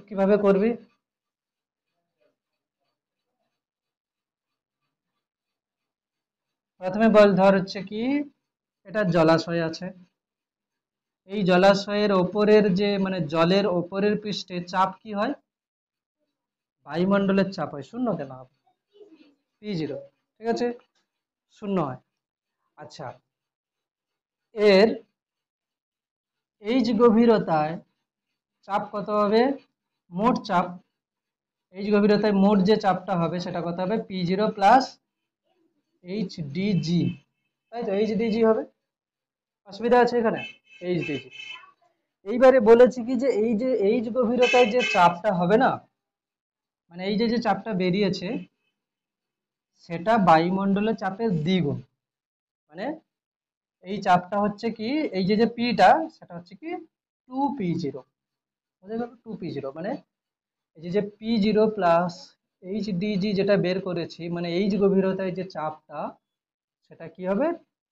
কিভাবে করবি? প্রথমে বল, ধর হচ্ছে কি, এটা জলাশয় আছে, এই জলাশয়ের ওপরের যে মানে জলের ওপরের পৃষ্ঠে চাপ কি হয়? বায়ুমণ্ডলের চাপ হয়, শূন্য কেন হবে? P0, ঠিক আছে, শূন্য হয়। আচ্ছা, এর এইচ গভীরতায় চাপ কত হবে? মোট চাপ, এইচ গভীরতায় মোট যে চাপটা হবে সেটা কত হবে? P0 প্লাস HDG, তাই তো? HDG হবে, অসুবিধা আছে এখানে? HDG। এইবারে বলেছি কি, যে এই যে এইচ গভীরতায় যে চাপটা হবে না, মানে এই যে যে চাপটা বেরিয়েছে সেটা বায়ুমণ্ডলের চাপের দ্বিগুণ, মানে এই চাপটা হচ্ছে কি, এই যে যে পিটা সেটা হচ্ছে কি 2P0, বুঝে গেল? 2P0 মানে এই যে যে P0 প্লাস HDG যেটা বের করেছি, মানে এইচ গভীরতায় যে চাপটা সেটা কি হবে?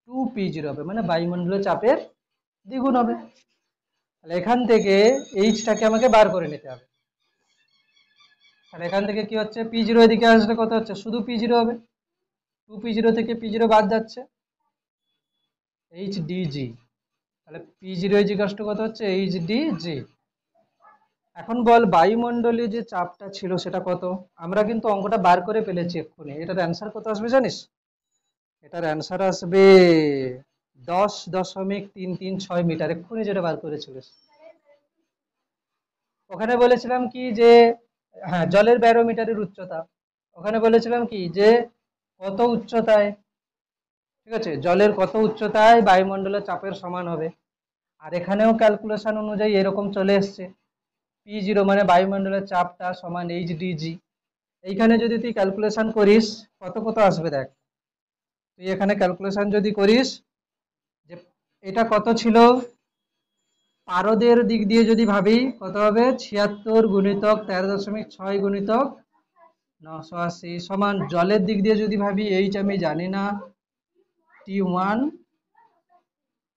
2P0 হবে, মানে বায়ুমণ্ডলের চাপের দ্বিগুণ হবে। তাহলে এখান থেকে এইচটাকে আমাকে বার করে নিতে হবে। তাহলে এখান থেকে কি হচ্ছে, P0 এদিকে আসলে কত হচ্ছে? শুধু P0 হবে, 2P0 থেকে P0 বাদ যাচ্ছে, HDG, তাহলে P0 ইজিকালস টু কত হচ্ছে এইচডিজি। এখন বল বায়ুমণ্ডলীয় যে চাপটা ছিল সেটা কত? আমরা কিন্তু অঙ্কটা বার করে ফেলেছি এক্ষুনি। এটার অ্যান্সার কত আসবে জানিস? এটার অ্যান্সার আসবে 10.336 মিটার, এক্ষুনি যেটা বার করেছিলিস। ওখানে বলেছিলাম কি যে হ্যাঁ জলের ব্যারোমিটারের উচ্চতা, ওখানে বলেছিলাম কি যে কত উচ্চতায়, ঠিক আছে, জলের কত উচ্চতায় বায়ুমণ্ডলের চাপের সমান হবে। আর এখানেও ক্যালকুলেশন অনুযায়ী এরকম চলে এসছে, P0 মানে বায়ুমণ্ডলের চাপটা সমান এইচডিজি। এইখানে যদি তুই ক্যালকুলেশন করিস কত কত আসবে দেখ, তুই এখানে ক্যালকুলেশন যদি করিস যে এটা কত ছিল, পারদের দিক দিয়ে যদি ভাবি কত হবে, 76 গুণিতক 13.6 গুণিতক 980 সমান, জলের দিক দিয়ে যদি ভাবি এইচ আমি জানি না, T1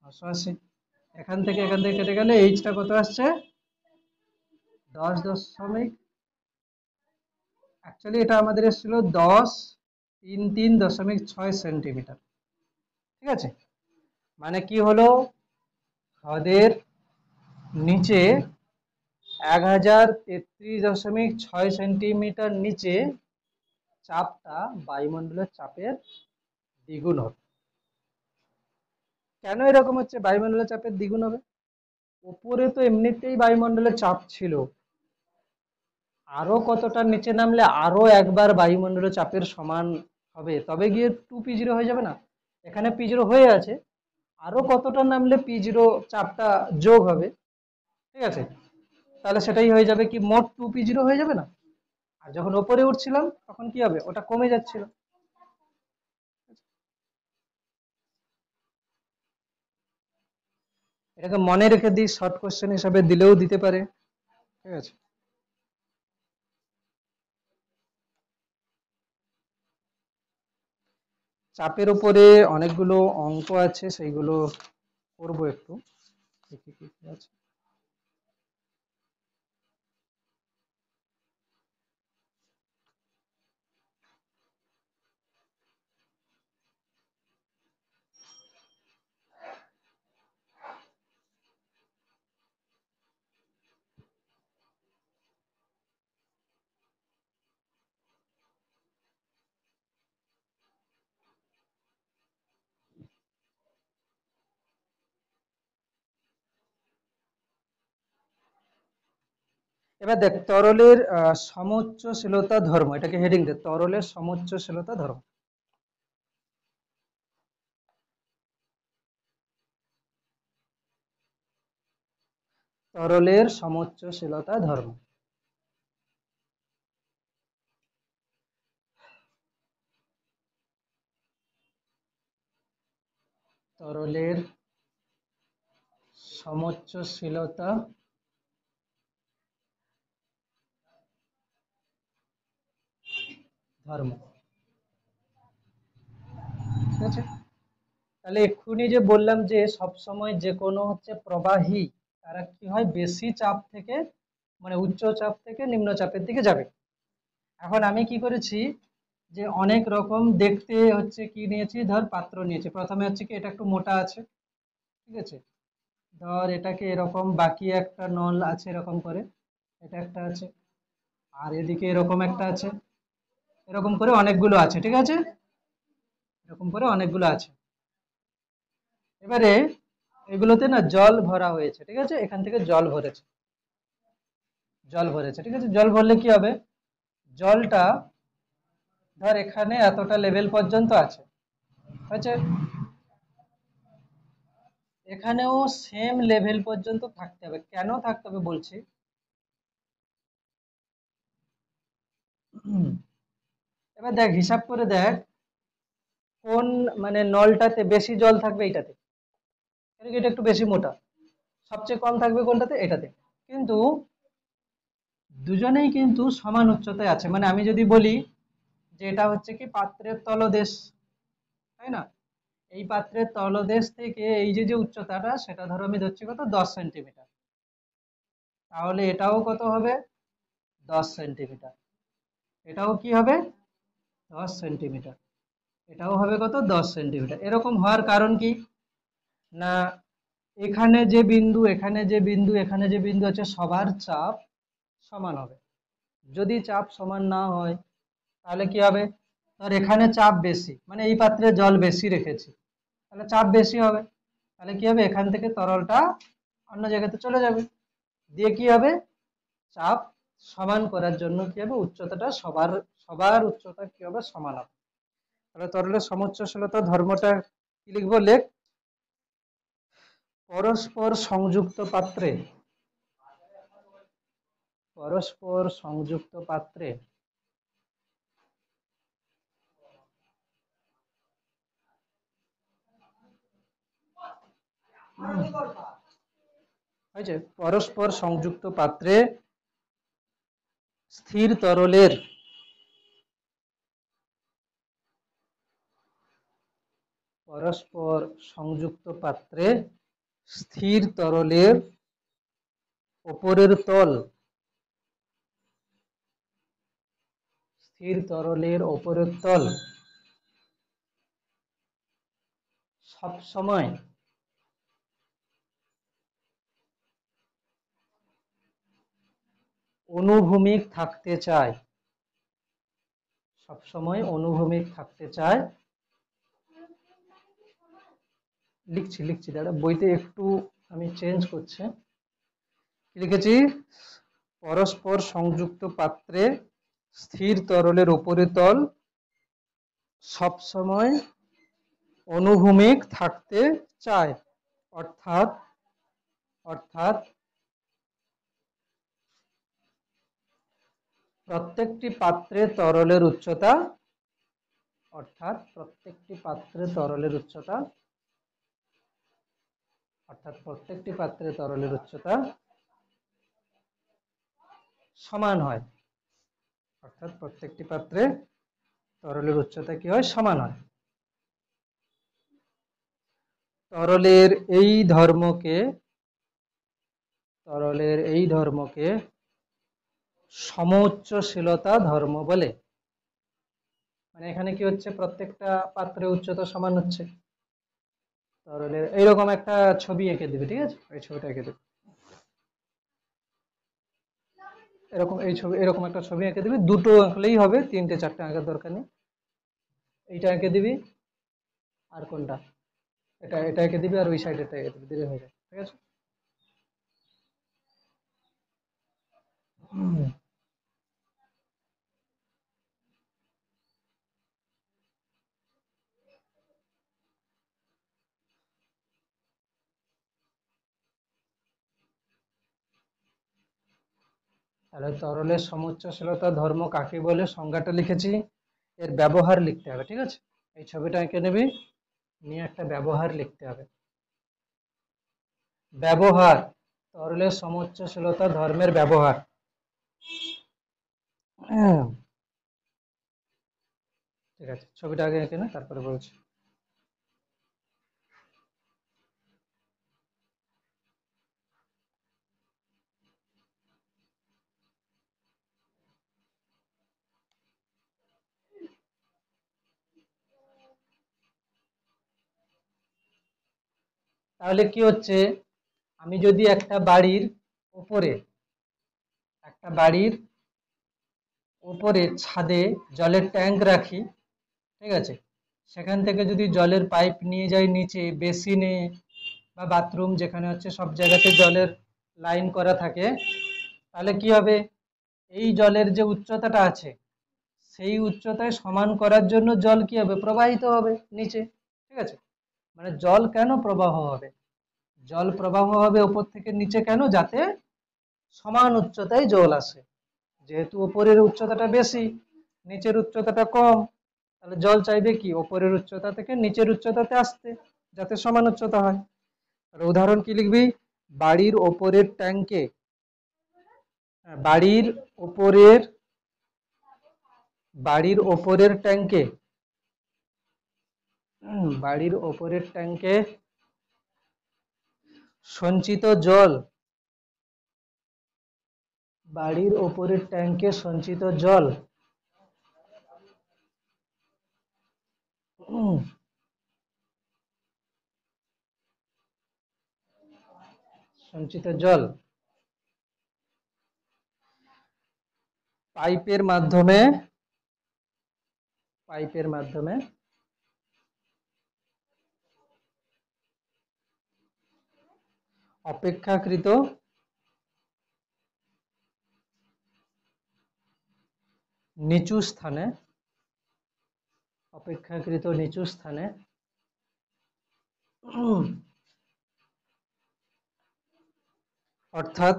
980, এখান থেকে কেটে গেলে এইচটা কত আসছে 10 অ্যাকচুয়ালি এটা আমাদের এসেছিল 10.33.6 সেন্টিমিটার। ঠিক আছে, মানে কি হলো, হ্রদের নিচে 1033.6 সেন্টিমিটার নিচে চাপটা বায়ুমণ্ডলের চাপের দ্বিগুণ হবে। কেন এরকম হচ্ছে বায়ুমণ্ডলের চাপের দ্বিগুণ হবে? উপরে তো এমনিতেই বায়ুমণ্ডলের চাপ ছিল, আরো কতটা নিচে নামলে আরো একবার বায়ুমণ্ডলের চাপের সমান হবে, তবে গিয়ে 2P0 হয়ে যাবে না? এখানে P0 হয়ে আছে, আরো কতটা নামলে P0 চাপটা যোগ হবে, ঠিক আছে, তাহলে সেটাই হয়ে যাবে কি মোট 2P0 হয়ে যাবে না? আর যখন ওপরে উঠছিলাম তখন কি হবে, ওটা কমে যাচ্ছিল। এটাকে মনে রেখে দিই, শর্ট কোশ্চেন হিসাবে দিলেও দিতে পারে, ঠিক আছে। চাপের উপরে অনেকগুলো অঙ্ক আছে, সেইগুলো করবো একটু, দেখি কি কি আছে। এবার দেখ তরলের সমুচ্চশীলতা ধর্ম, এটাকে হেডিং দে, তরলের সমুচ্চশীলতা ধর্ম। তরলের সমুচ্চশীলতা ধর্ম। তরলের সমুচ্চশীলতা ধর্ম, ঠিক আছে। তাহলে এক্ষুনি যে বললাম যে সব সময় যে কোনো হচ্ছে প্রবাহী, তারা কি হয় বেশি চাপ থেকে মানে উচ্চ চাপ থেকে নিম্ন চাপের দিকে যাবে। এখন আমি কি করেছি যে অনেক রকম দেখতে হচ্ছে কি নিয়েছি, ধর পাত্র নিয়েছি, প্রথমে হচ্ছে কি এটা একটু মোটা আছে, ঠিক আছে, ধর এটাকে এরকম বাকি একটা নল আছে এরকম করে, এটা একটা আছে, আর এদিকে এরকম একটা আছে, এরকম করে অনেকগুলো আছে, ঠিক আছে, এরকম করে অনেকগুলো আছে। এবারে এগুলোতে না জল ভরা হয়েছে, ঠিক আছে, এখান থেকে জল ভরেছে, ঠিক আছে, জল ভরলে কি হবে, জলটা ধর এখানে এতটা লেভেল পর্যন্ত আছে, হয়েছে, এখানেও সেম লেভেল পর্যন্ত থাকতে হবে। কেন থাকতে হবে বলছি, এবার দেখ হিসাব করে দেখ কোন মানে নলটাতে বেশি জল থাকবে, এইটাতে, কেন কি এটা একটু বেশি মোটা, সবচেয়ে কম থাকবে কোনটাতে, এটাতে। কিন্তু দুজনেই কিন্তু সমান উচ্চতায় আছে, মানে আমি যদি বলি যে এটা হচ্ছে কি পাত্রের তলদেশ, তাই না, এই পাত্রের তলদেশ থেকে এই যে যে উচ্চতাটা সেটা ধরো আমি ধরছি কত 10 সেন্টিমিটার, তাহলে এটাও কত হবে 10 সেন্টিমিটার, এটাও কি হবে 10 সেন্টিমিটার, এটাও হবে কত 10 সেন্টিমিটার। এরকম হওয়ার কারণ কি না, এখানে যে বিন্দু, এখানে যে বিন্দু, এখানে যে বিন্দু আছে, সবার চাপ সমান হবে। যদি চাপ সমান না হয় তাহলে কি হবে? ধর এখানে চাপ বেশি, মানে এই পাত্রে জল বেশি রেখেছি, তাহলে চাপ বেশি হবে। তাহলে কি হবে? এখান থেকে তরলটা অন্য জায়গাতে চলে যাবে। দিয়ে কি হবে? চাপ সমান করার জন্য কি হবে? উচ্চতাটা সবার সবার উচ্চতা কি হবে? সমান হবে। তাহলে তরলের সমুচ্চশীলতা ধর্মটা কি লিখবো? লেখ, পরস্পর সংযুক্ত পাত্রে, পরস্পর সংযুক্ত পাত্রে হয়েছে, পরস্পর সংযুক্ত পাত্রে স্থির তরলের, পরস্পর সংযুক্ত পাত্রে স্থির তরলের উপরের তল, স্থির তরলের উপরের তল সব সময় অনুভূমিক থাকতে চায়, সব সময় অনুভূমিক থাকতে চায়। লিখছি লিখছি, দাঁড়া, বইতে একটু আমি চেঞ্জ করছি। লিখেছি, পরস্পর সংযুক্ত পাত্রে স্থির তরলের উপরের তল সব সময় অনুভূমিক থাকতে চায়। অর্থাৎ অর্থাৎ প্রত্যেকটি পাত্রে তরলের উচ্চতা, অর্থাৎ প্রত্যেকটি পাত্রে তরলের উচ্চতা, অর্থাৎ প্রত্যেকটি পাত্রে তরলের উচ্চতা সমান হয়। অর্থাৎ প্রত্যেকটি পাত্রে তরলের উচ্চতা কি হয়? সমান হয়। তরলের এই ধর্মকে, তরলের এই ধর্মকে সমউচ্চশীলতা ধর্ম বলে। মানে এখানে কি হচ্ছে? প্রত্যেকটা পাত্রের উচ্চতা সমান হচ্ছে। তরলের এইরকম একটা ছবি এঁকে দিবে, ঠিক আছে? এই ছবিটা এঁকে দিবে, এরকম এই ছবি, এরকম একটা ছবি এঁকে দিবি। দুটো আঁকলেই হবে, তিনটে চারটে আঁকার দরকার নেই। এইটা এঁকে দিবি, আর কোনটা? এটা এটা এঁকে দিবি, আর ওই সাইডেরটা এঁকে দিবি, দিলে হয়ে যায়, ঠিক আছে? তাহলে তরলের সমুচ্চশীলতা ধর্ম কাকে বলে সংজ্ঞাটা লিখেছি, এর ব্যবহার লিখতে হবে, ঠিক আছে? এই ছবিটা এঁকে নেবি, নিয়ে একটা ব্যবহার লিখতে হবে। ব্যবহার, তরলের সমুচ্চশীলতা ধর্মের ব্যবহার। ঠিক আছে, ছবিটা আগে এঁকে নে, তারপরে বলছি। তাহলে কি হচ্ছে? আমি যদি একটা বাড়ির উপরে, একটা বাড়ির উপরে ছাদে জলের ট্যাঙ্ক রাখি, ঠিক আছে? সেখান থেকে যদি জলের পাইপ নিয়ে যাই নিচে বেসিনে বা বাথরুম, যেখানে হচ্ছে সব জায়গাতে জলের লাইন করা থাকে, তাহলে কি হবে? এই জলের যে উচ্চতাটা আছে, সেই উচ্চতায় সমান করার জন্য জল কি হবে? প্রবাহিত হবে নিচে, ঠিক আছে? মানে জল কেন প্রবাহ হবে? জল প্রবাহ হবে উপর থেকে নিচে কেন? যাতে সমান উচ্চতায় জল আসে। যেহেতু উপরের উচ্চতাটা বেশি, নিচের উচ্চতাটা কম, তাহলে জল চাইবে কি? উপরের উচ্চতা থেকে নিচের উচ্চতাতে আসতে, যাতে সমান উচ্চতা হয়। আর উদাহরণ কি লিখবি? বাড়ির ওপরের ট্যাঙ্কে, বাড়ির উপরের, বাড়ির ওপরের ট্যাঙ্কে, বাড়ির ওপরের ট্যাঙ্কে সঞ্চিত জল, বাড়ির ওপরের ট্যাঙ্কে সঞ্চিত জল সঞ্চিত জল পাইপের মাধ্যমে অপেক্ষাকৃত নিচু স্থানে অর্থাৎ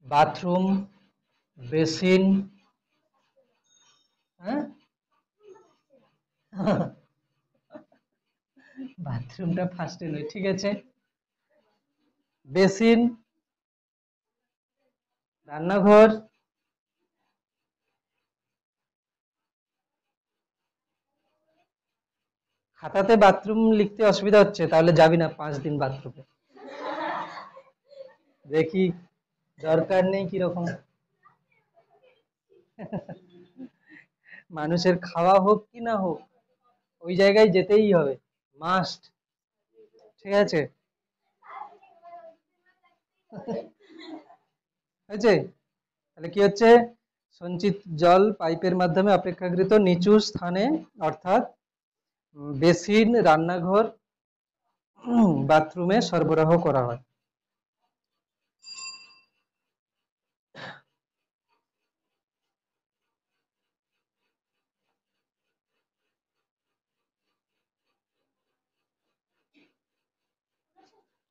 বাথরুম, বেসিন, হ্যাঁ বাথরুমটা ফার্স্টে নয়, ঠিক আছে, বেসিন, রান্নাঘর, খাতাতে বাথরুম লিখতে অসুবিধা হচ্ছে, তাহলে যাবি না 5 দিন বাথরুমে। দেখি দরকার নেই কিরকম। মানুষের খাওয়া হোক কি না হোক, ওই জায়গায় যেতেই হবে, মাস্ট, ঠিক আছে, হয়েছে? তাহলে কি হচ্ছে, সঞ্চিত জল পাইপের মাধ্যমে অপেক্ষাকৃত নিচু স্থানে অর্থাৎ বেসিন, রান্নাঘর, বাথরুমে সরবরাহ করা হয়।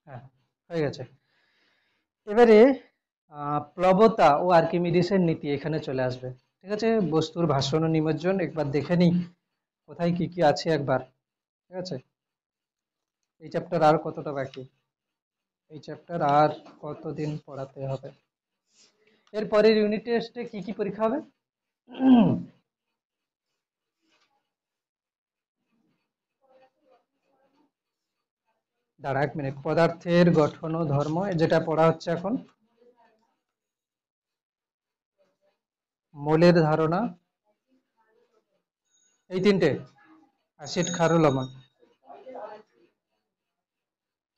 হ্যাঁ, হয়ে গেছে। এবারে প্লবতা ও আর্কিমিডিসের নীতি এখানে চলে আসবে, ঠিক আছে। বস্তুর ভাষণ ও নিমজ্জন একবার দেখে নিই কোথায় কি কি আছে একবার, ঠিক আছে। এই চ্যাপ্টার আর কতটা বাকি, এই চ্যাপ্টার আর কতদিন পড়াতে হবে? এর পরের ইউনিট টেস্টে কি কি পরীক্ষা হবে? দাঁড়া 1 মিনিট, পদার্থের গঠন ও ধর্ম যেটা পড়া হচ্ছে এখন, মোলের ধারণা, এই 3টে, অ্যাসিড, ক্ষার ও লবণ,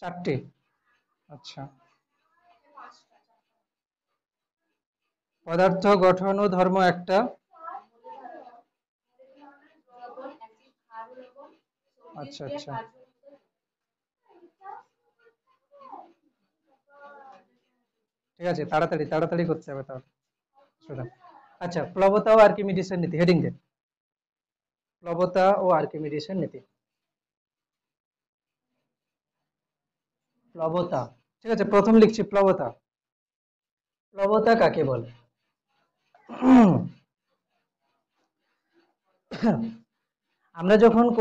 4টে, আচ্ছা। পদার্থ গঠন ও ধর্ম একটা, আচ্ছা আচ্ছা, ঠিক আছে, তাড়াতাড়ি তাড়াতাড়ি করতে হবে তাহলে, শোনা। আচ্ছা, প্লবতা ও আর্কিমিডিসের নীতি, হেডিং দে, প্লবতা ও আর্কিমিডিসের নীতি। প্লবতা, ঠিক আছে, প্রথম লিখছি প্লবতা। প্লবতা কাকে বলে? আমরা যখন আহ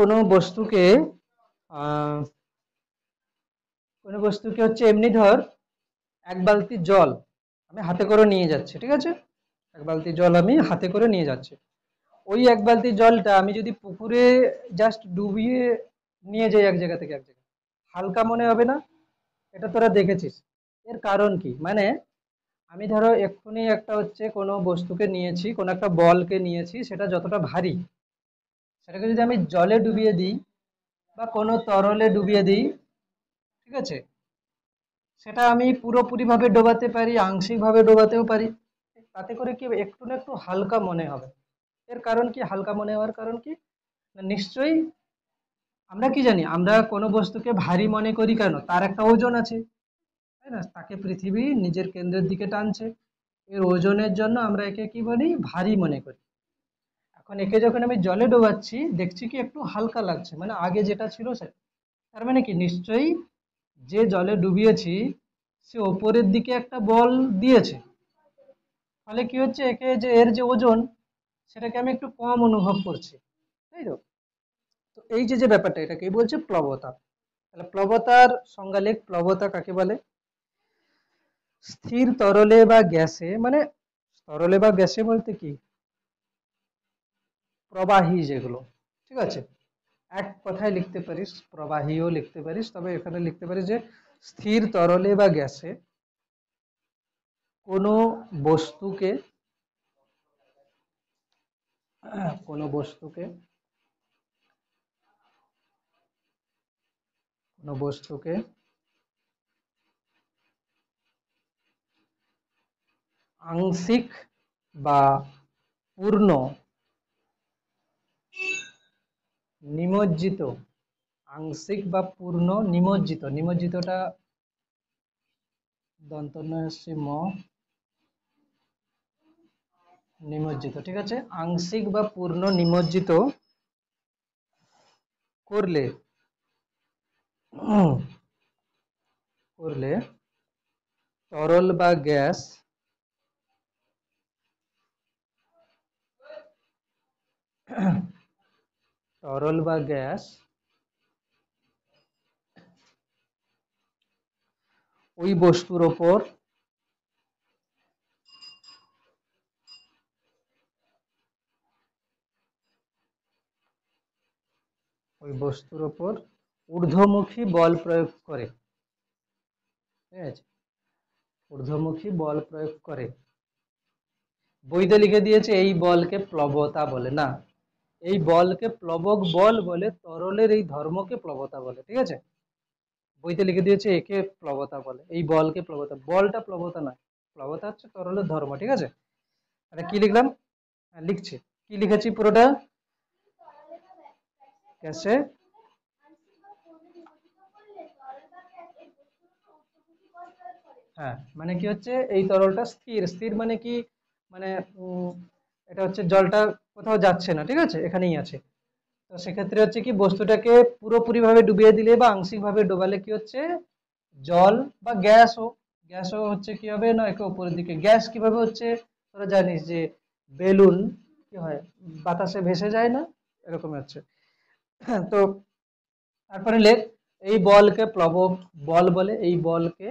কোনো বস্তুকে হচ্ছে এমনি ধর, 1 বালতি জল আমি হাতে করে নিয়ে যাচ্ছি, ঠিক আছে, 1 বালতি জল আমি হাতে করে নিয়ে যাচ্ছি, ওই 1 বালতি জলটা আমি যদি পুকুরে জাস্ট ডুবিয়ে নিয়ে যাই এক জায়গা থেকে এক জায়গায়, হালকা মনে হবে না? এটা তোরা দেখেছিস। এর কারণ কি, মানে আমি ধরো এক্ষুনি একটা হচ্ছে কোনো বস্তুকে নিয়েছি, কোনো একটা বলকে নিয়েছি, সেটা যতটা ভারী, সেটাকে যদি আমি জলে ডুবিয়ে দিই বা কোনো তরলে ডুবিয়ে দিই, ঠিক আছে, সেটা আমি পুরোপুরি ভাবে ডোবাতে পারি, আংশিক ভাবে ডোবাতেও পারি, তাতে করে কি হবে, একটু না একটু হালকা মনে হবে। এর কারণ কি, হালকা মনে হওয়ার কারণ কি, না নিশ্চয়ই আমরা কি জানি, আমরা কোনো বস্তুকে ভারী মনে করি কেন, তার একটা ওজন আছে, তাই না, তাকে পৃথিবী নিজের কেন্দ্রের দিকে টানছে, এর ওজনের জন্য আমরা একে কি বলি, ভারী মনে করি। এখন একে যখন আমি জলে ডোবাচ্ছি, দেখছি কি একটু হালকা লাগছে, মানে আগে যেটা ছিল সে, তার মানে কি নিশ্চয়ই যে জলে ডুবিয়েছি সে ওপরের দিকে একটা বল দিয়েছে, ফলে কি হচ্ছে, একে যে এর যে ওজন, সেটাকে আমি একটু কম অনুভব করছি, তাই তো। তো এই যে যে ব্যাপারটা, এটাকেই বলছে প্লবতা। তাহলে প্লবতার সংজ্ঞা লেখ, প্লবতা কাকে বলে? স্থির তরলে বা গ্যাসে, মানে তরলে বা গ্যাসে বলতে কি, প্রবাহী যেগুলো, ঠিক আছে, এক কথায় লিখতে পারিস, প্রবাহীও লিখতে পারিস, তবে এখানে লিখতে পারিস যে স্থির তরলে বা গ্যাসে কোনো বস্তুকে কোনো বস্তুকে কোনো বস্তুকে আংশিক বা পূর্ণ নিমজ্জিত, আংশিক বা পূর্ণ নিমজ্জিত, নিমজ্জিতটা দন্তন্য হচ্ছে ম, নিমজ্জিত, ঠিক আছে। আংশিক বা পূর্ণ নিমজ্জিত করলে করলে তরল বা গ্যাস তরল বা গ্যাস ওই বস্তুর ওপর ঊর্ধ্বমুখী বল প্রয়োগ করে, ঠিক আছে, ঊর্ধ্বমুখী বল প্রয়োগ করে। বইতে লিখে দিয়েছে এই বলকে প্লবতা বলে, না, এই বলকে প্লবক বল বলে, তরলের এই ধর্মকে প্লবতা বলে, ঠিক আছে। বইতে লিখে দিয়েছে একে প্লবতা বলে, এই বলকে প্লবতা, বলটা প্লবতা নয়, প্লবতা হচ্ছে তরলের ধর্ম, ঠিক আছে। এটা কি লিখলাম, লিখছি, কি লিখেছি পুরোটা, গ্যাসে হ্যাঁ, মানে কি হচ্ছে এই তরলটা স্থির, স্থির মানে কি, মানে এটা হচ্ছে জলটা কোথাও যাচ্ছে না, ঠিক আছে, এখানেই আছে। তো সেক্ষেত্রে হচ্ছে কি বস্তুটাকে পুরোপুরি ভাবে ডুবিয়ে দিলে বা আংশিক ভাবে ডোবালে কি হচ্ছে জল বা গ্যাসও, গ্যাসও হচ্ছে কি হবে না একে উপরের দিকে, গ্যাস কিভাবে হচ্ছে তোরা জানিস যে বেলুন কি হয় বাতাসে ভেসে যায় না, এরকম হচ্ছে। তো তারপরে লেখ এই বলকে প্লবক বল বলে, এই বলকে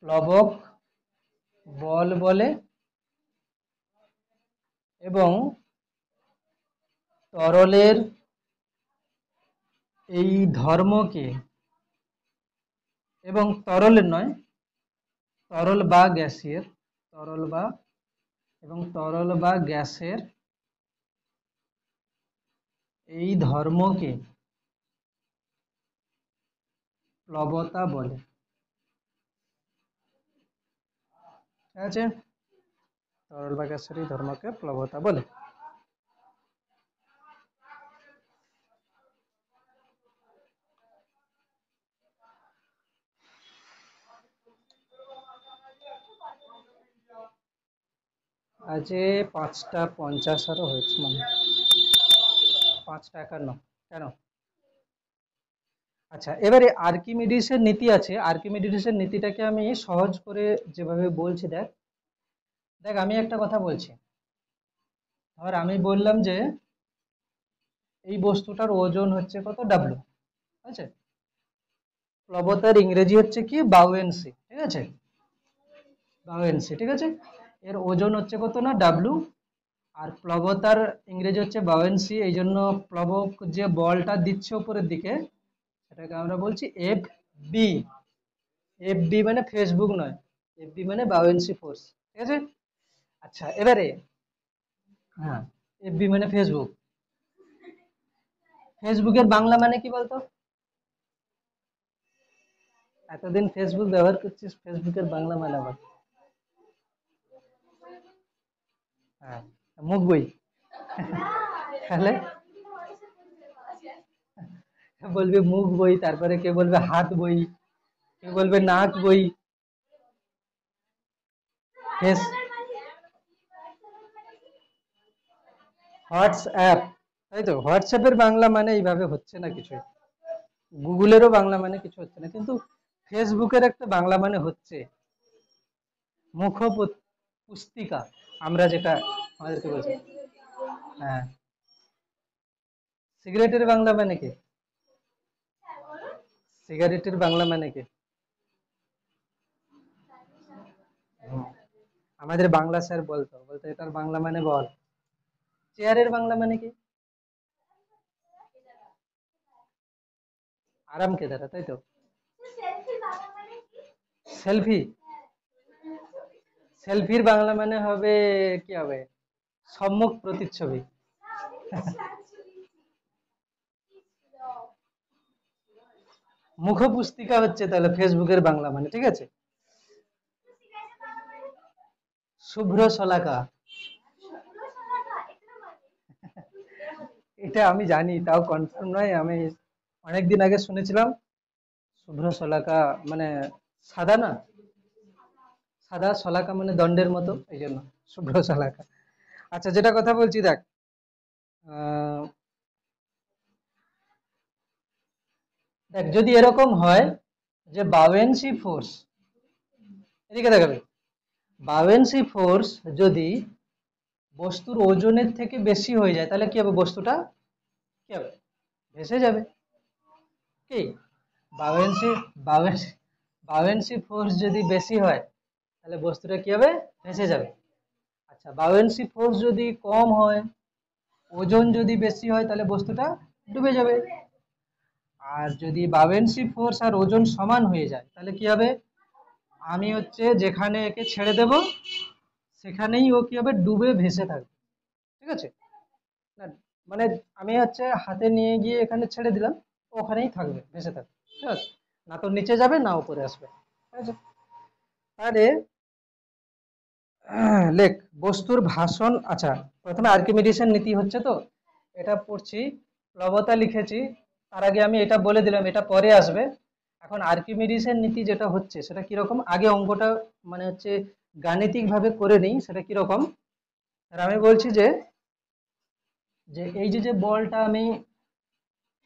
প্লবক বল বলে এবং তরলের এই ধর্মকে, এবং তরলের নয়, তরল বা গ্যাসের, তরল বা এবং তরল বা গ্যাসের এই ধর্মকে প্লবতা বলে, ঠিক আছে, তরল বা গ্যাসের এই ধর্মকে প্লবতা বলে। আজে 5:50 আরো হয়েছে, মানে 5:51, কেন? আচ্ছা, এবারে আর্কিমিডিসের নীতি আছে, আর্কিমিডিসের নীতিটাকে আমি সহজ করে যেভাবে বলছি, দেখ দেখ আমি একটা কথা বলছি, ধর আমি বললাম যে এই বস্তুটার ওজন হচ্ছে কত ডাব্লু, ঠিক আছে, প্লবতার ইংরেজি হচ্ছে কি বাউয়েন্সি, ঠিক আছে, বাউয়েন্সি, ঠিক আছে, এর ওজন হচ্ছে কত না ডাব্লু, আর প্লবতার ইংরেজি হচ্ছে বাউয়েন্সি, এই জন্য প্লবক যে বলটা দিচ্ছে উপরের দিকে সেটাকে আমরা বলছি এফ বি, এফ বি মানে ফেসবুক নয়, এফ বি মানে বাউয়েন্সি ফোর্স, ঠিক আছে। আচ্ছা এবারে হ্যাঁ, এফ বি মানে ফেসবুক, ফেসবুকের বাংলা মানে কি বলতো, এতদিন ফেসবুক ব্যবহার করছিস, ফেসবুকের বাংলা মানে আবার, হ্যাঁ, মুখ বই, তাহলে বলবে মুখ বই, তারপরে কে বলবে হাত বই, কে বলবে নাক বই, ফেস, হোয়াটসঅ্যাপ, তাই তো, হোয়াটসঅ্যাপের বাংলা মানে এইভাবে হচ্ছে না কিছু, গুগলেরও বাংলা মানে কিছু হচ্ছে না, কিন্তু ফেসবুকের একটা বাংলা মানে হচ্ছে মুখ পুস্তিকা, আমরা যেটা আমাদেরকে বলছি, হ্যাঁ, সিগারেটের বাংলা মানে কি, সিগারেটের বাংলা মানে কি, হুম, আমাদের বাংলা স্যার বলতো বলতো এটার বাংলা মানে বল, চেয়ারের বাংলা মানে কি, আরাম কেদারা, তাই তো, সেলফি, সেলফির বাংলা মানে হবে কি হবে, সম্মুখ প্রতিচ্ছবি, মুখপুস্তিকা হচ্ছে তাহলে ফেসবুকের বাংলা মানে, ঠিক আছে। শুভ্র শলাকা, এটা আমি জানি, তাও কনফার্ম নয়, আমি অনেকদিন আগে শুনেছিলাম। শুভ্র শলাকা মানে সাদা না, সাদা শলাকা মানে দণ্ডের মতো, এই জন্য শুভ্র শলাকা। আচ্ছা, যেটা কথা বলছি দেখ, আহ, দেখ যদি এরকম হয় যে বাউয়েন্সি ফোর্স, এদিকে দেখাবে, বাউয়েন্সি ফোর্স যদি বস্তুর ওজনের থেকে বেশি হয়ে যায়, তাহলে কি হবে, বস্তুটা কি হবে, ভেসে যাবে। কি, বাউয়েন্সি বাউয়েন্সি বাউয়েন্সি ফোর্স যদি বেশি হয় তাহলে বস্তুটা কি হবে, ভেসে যাবে। আচ্ছা, বাউয়েন্সি ফোর্স যদি কম হয়, ওজন যদি বেশি হয়, তাহলে বস্তুটা ডুবে যাবে। আর যদি বাউয়েন্সি ফোর্স আর ওজন সমান হয়ে যায়, তাহলে কি হবে, আমি হচ্ছে যেখানে একে ছেড়ে দেব সেখানেই ও কি হবে, ডুবে ভেসে থাকবে। ঠিক আছে, না মানে আমি হচ্ছে হাতে নিয়ে গিয়ে এখানে ছেড়ে দিলাম, ও ওখানেই থাকবে, ভেসে থাকবে। ঠিক আছে, না তো নিচে যাবে না উপরে আসবে। ঠিক আছে, তাহলে লেখ বস্তুর ভাষণ। আচ্ছা, প্রথমে আর্কিমিডিসের নীতি হচ্ছে তো, এটা পড়ছি, প্লবতা লিখেছি, তার আগে আমি এটা বলে দিলাম, এটা পরে আসবে। এখন আর্কিমিডিসের নীতি যেটা হচ্ছে সেটা কিরকম, আগে অঙ্কটা মানে হচ্ছে গাণিতিক ভাবে করে নিই, সেটা কিরকম। আর আমি বলছি যে যে এই যে যে বলটা আমি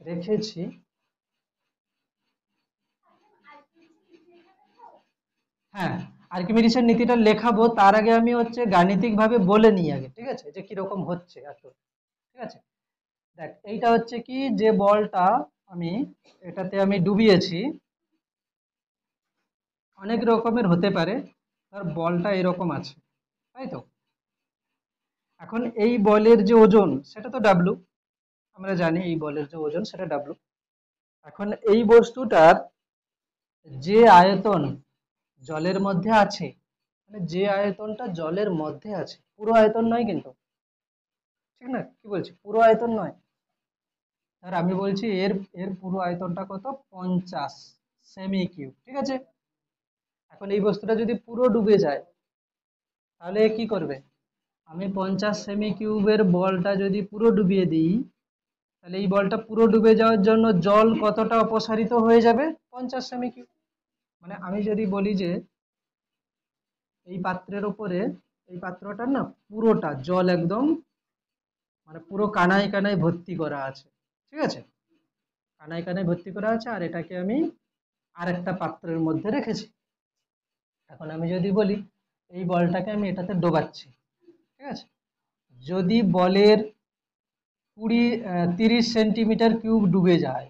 রেখেছি, হ্যাঁ, আর্কিমিডিসের নীতিটা লেখাবো, তার আগে আমি হচ্ছে গাণিতিক ভাবে বলে নিই আগে, ঠিক আছে, যে কিরকম হচ্ছে আসলে। ঠিক আছে, দেখ এইটা হচ্ছে কি, যে বলটা আমি এটাতে আমি ডুবিয়েছি, অনেক রকমের হতে পারে, তার বলটা এরকম আছে, তাই তো। এখন এই বলের যে ওজন সেটা তো ডাব্লু, আমরা জানি এই বলের যে ওজন সেটা ডাব্লু। এখন এই বস্তুটার যে আয়তন জলের মধ্যে আছে, মানে যে আয়তনটা জলের মধ্যে আছে, পুরো আয়তন নয় কিন্তু, ঠিক না, কি বলছি, পুরো আয়তন নয়। আর আমি বলছি এর এর পুরো আয়তনটা কত, 50 সেমি কিউব, ঠিক আছে। এখন এই বস্তুটা যদি পুরো ডুবে যায়, তাহলে এ কি করবে, আমি 50 সেমি কিউবের বলটা যদি পুরো ডুবিয়ে দিই, তাহলে এই বলটা পুরো ডুবে যাওয়ার জন্য জল কতটা অপসারিত হয়ে যাবে, 50 সেমি কিউব। মানে আমি যদি বলি যে এই পাত্রের উপরে, এই পাত্রটার না পুরোটা জল একদম মানে পুরো কানায় কানায় ভর্তি করা আছে, ঠিক আছে, কানায় কানায় ভর্তি করা আছে, আর এটাকে আমি আরেকটা পাত্রের মধ্যে রেখেছি। এখন আমি যদি বলি এই বলটাকে আমি এটাতে ডোবাচ্ছি, ঠিক আছে, যদি বলের 30 সেন্টিমিটার কিউব ডুবে যায়,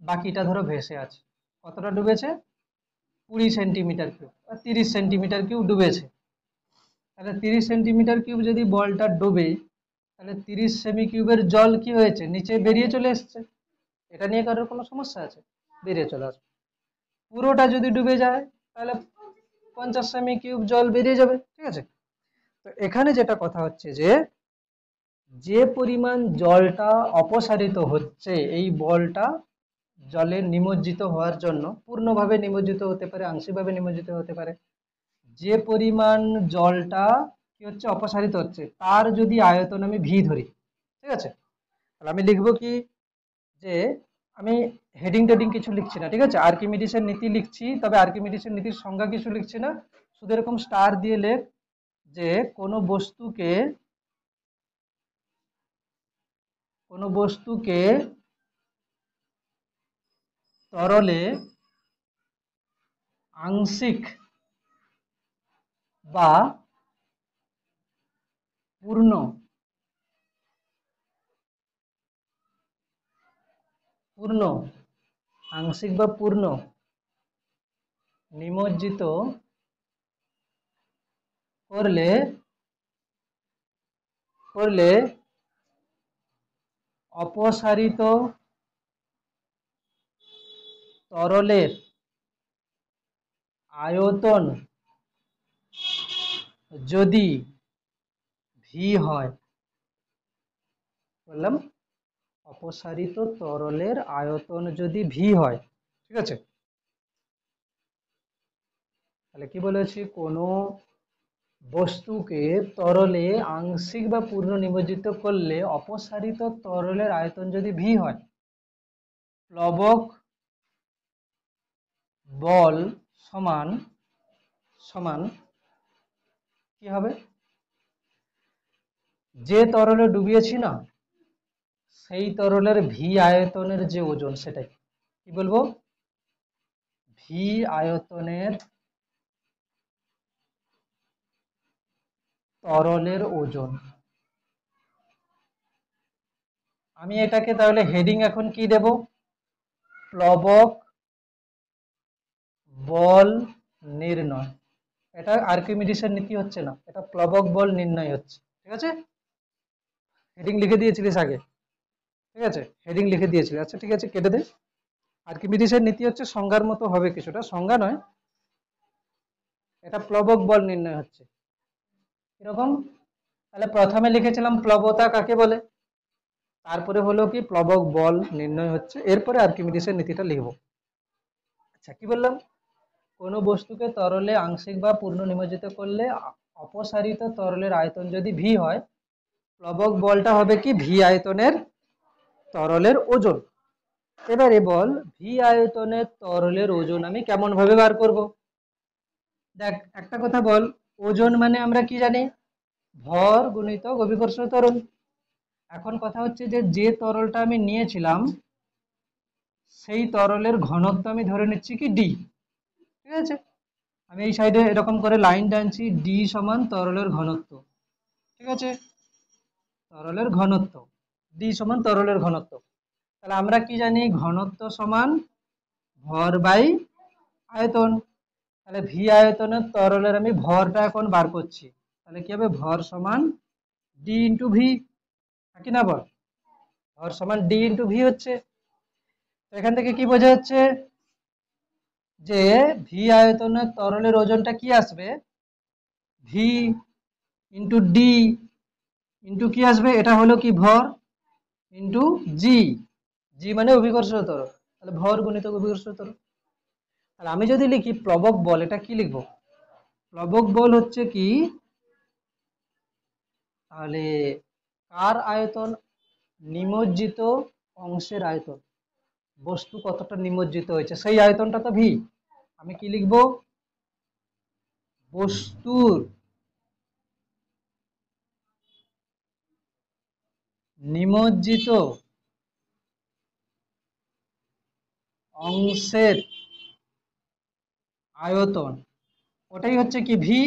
বাকিটা ধরো ভেসে আছে, কতটা ডুবেছে, 20 সেন্টিমিটার কিউব, 30 সেন্টিমিটার কিউব ডুবেছে। তাহলে 30 সেন্টিমিটার কিউব যদি বলটা ডুবে, তাহলে 30 সেমি কিউবের জল কি হয়েছে, নিচে বেরিয়ে চলে এসছে। এটা নিয়ে কারোর কোনো সমস্যা আছে, বেরিয়ে চলে আসবে। পুরোটা যদি ডুবে যায়, তাহলে 50 সেমি কিউব জল বেরিয়ে যাবে, ঠিক আছে। তো এখানে যেটা কথা হচ্ছে যে যে পরিমাণ জলটা অপসারিত হচ্ছে এই বলটা জলে নিমজ্জিত হওয়ার জন্য, পূর্ণভাবে নিমজ্জিত হতে পারে, আংশিকভাবে নিমজ্জিত হতে পারে, যে পরিমাণ জলটা কি হচ্ছে, অপসারিত হচ্ছে, তার যদি আয়তন আমি ভি ধরি, ঠিক আছে, তাহলে আমি লিখবো কি, যে আমি হেডিং টেডিং কিছু লিখছি না, ঠিক আছে, আর্কিমিডিসের নীতি লিখছি, তবে আর্কিমিডিসের নীতির সংজ্ঞা কিছু লিখছি না, শুধু এরকম স্টার দিয়ে লেখ যে কোনো বস্তুকে তরলে আংশিক বা পূর্ণ পূর্ণ আংশিক বা পূর্ণ নিমজ্জিত করলে করলে অপসারিত তরলের আয়তন যদি ভি হয়, বললাম অপসারিত তরলের আয়তন যদি ভি হয়, ঠিক আছে, তাহলে কি বলেছি, কোনো বস্তুকে তরলে আংশিক বা পূর্ণ নিমজ্জিত করলে অপসারিত তরলের আয়তন যদি ভি হয়, প্লবক বল সমান সমান কি হবে, যে তরলে ডুবিয়েছি না সেই তরলের ভি আয়তনের যে ওজন সেটাই কি বলবো, ভি আয়তনের তরলের ওজন। আমি এটাকে তাহলে হেডিং এখন কি দেব, প্লবক বল নির্ণয়। এটা আর্কিমিডিসের নীতি হচ্ছে না, এটা প্লবক বল নির্ণয় হচ্ছে। ঠিক আছে, হেডিং লিখে দিয়েছিলিস আগে, ঠিক আছে, হেডিং লিখে দিয়েছিলি, আচ্ছা ঠিক আছে কেটে দে। আর্কিমিডিসের নীতি হচ্ছে সংজ্ঞার মতো হবে, কিছুটা সংজ্ঞা নয়, এটা প্লবক বল নির্ণয় হচ্ছে। এরকম, তাহলে প্রথমে লিখেছিলাম প্লবতা কাকে বলে, তারপরে হলো কি প্লবক বল নির্ণয় হচ্ছে, এরপরে আর্কিমিডিসের নীতিটা লিখবো। আচ্ছা কি বললাম, কোনো বস্তুকে তরলে আংশিক বা পূর্ণ নিমজ্জিত করলে অপসারিত তরলের আয়তন যদি ভি হয়, প্লবক বলটা হবে কি ভি আয়তনের তরলের ওজন। এবারে বল ভি আয়তনের তরলের ওজন আমি কেমন ভাবে বার করব। দেখ একটা কথা বল, ওজন মানে আমরা কি জানি, ভর গুণিতক অভিকর্ষ ত্বরণ। এখন কথা হচ্ছে যে যে তরলটা আমি নিয়েছিলাম সেই তরলের ঘনত্ব আমি ধরে নিচ্ছি কি ডি। ঠিক আছে, আমি এই সাইডে এরকম করে লাইন টানছি, ডি সমান তরলের ঘনত্ব। ঠিক আছে, তরলের ঘনত্ব, ডি সমান তরলের ঘনত্ব। তাহলে আমরা কি জানি, ঘনত্ব সমান ভর বাই আয়তন। তাহলে ভি আয়তনের তরলের আমি ভরটা এখন বার করছি, তাহলে কি হবে, ভর সমান ডি ইন্টু ভি, নাকি না বল, ভর সমান ডি ইন্টু ভি হচ্ছে। তো এখান থেকে কি বোঝা যাচ্ছে যে ভি আয়তনের তরলের ওজনটা কি আসবে, ভি ইন্টু ডি ইন্টু কি আসবে, এটা হলো কি ভর ইন্টু জি, জি মানে অভিকর্ষ ত্বরণ, তাহলে ভর গুণিতক অভিকর্ষ ত্বরণ। তাহলে আমি যদি লিখি প্লবক বল, এটা কি লিখবো, প্লবক বল হচ্ছে কি, তাহলে কার আয়তন, নিমজ্জিত অংশের আয়তন, বস্তু কতটা নিমজ্জিত হয়েছে সেই আয়তনটা তো ভি। আমি কি লিখবো, বস্তুর নিমজ্জিত অংশের আয়তন, ওটাই হচ্ছে কি ভি,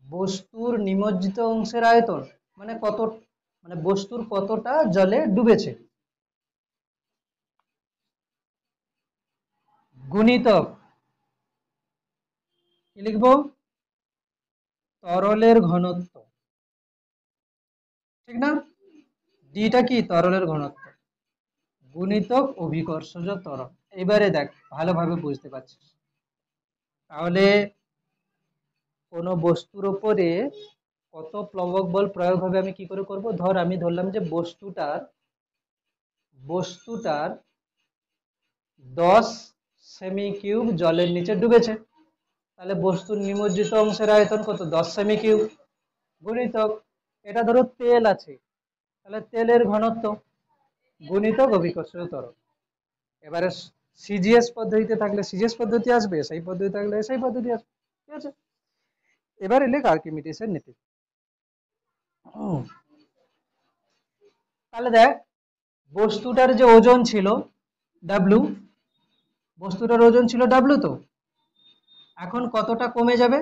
বস্তুর নিমজ্জিত অংশের আয়তন মানে কত, মানে বস্তুর কতটা জলে ডুবেছে, গুণিতক কি লিখবো, তরলের ঘনত্ব। ঠিক না, ডিটা কি তরলের ঘনত্ব গুণিতক অভিকর্ষজ ত্বরণ। এবারে দেখ ভালোভাবে বুঝতে পারছিস, তাহলে কোনো বস্তুর উপরে কত প্লবক বল প্রয়োগ হবে আমি কি করে করব, ধর আমি ধরলাম যে বস্তুটার বস্তুটার 10 সেমি কিউব জলের নিচে ডুবেছে, তাহলে বস্তুর নিমজ্জিত অংশের আয়তন কত, 10 সেমি কিউব গুণিতক, এটা ধরো তেল আছে, তাহলে তেলের ঘনত্ব গুণিতক অভিকর্ষজ ত্বরণ। এবারে সিজিএস পদ্ধতিতে থাকলে সিজিএস পদ্ধতি আসবে, সেই পদ্ধতি থাকলে সেই পদ্ধতি আসবে। ঠিক আছে, এবার এলে আর্কিমিডিসের নীতি। তাহলে দেখ বস্তুটার যে ওজন ছিল ডাব্লু, বস্তুটার ওজন ছিল ডাব্লু, তো এখন কতটা কমে যাবে,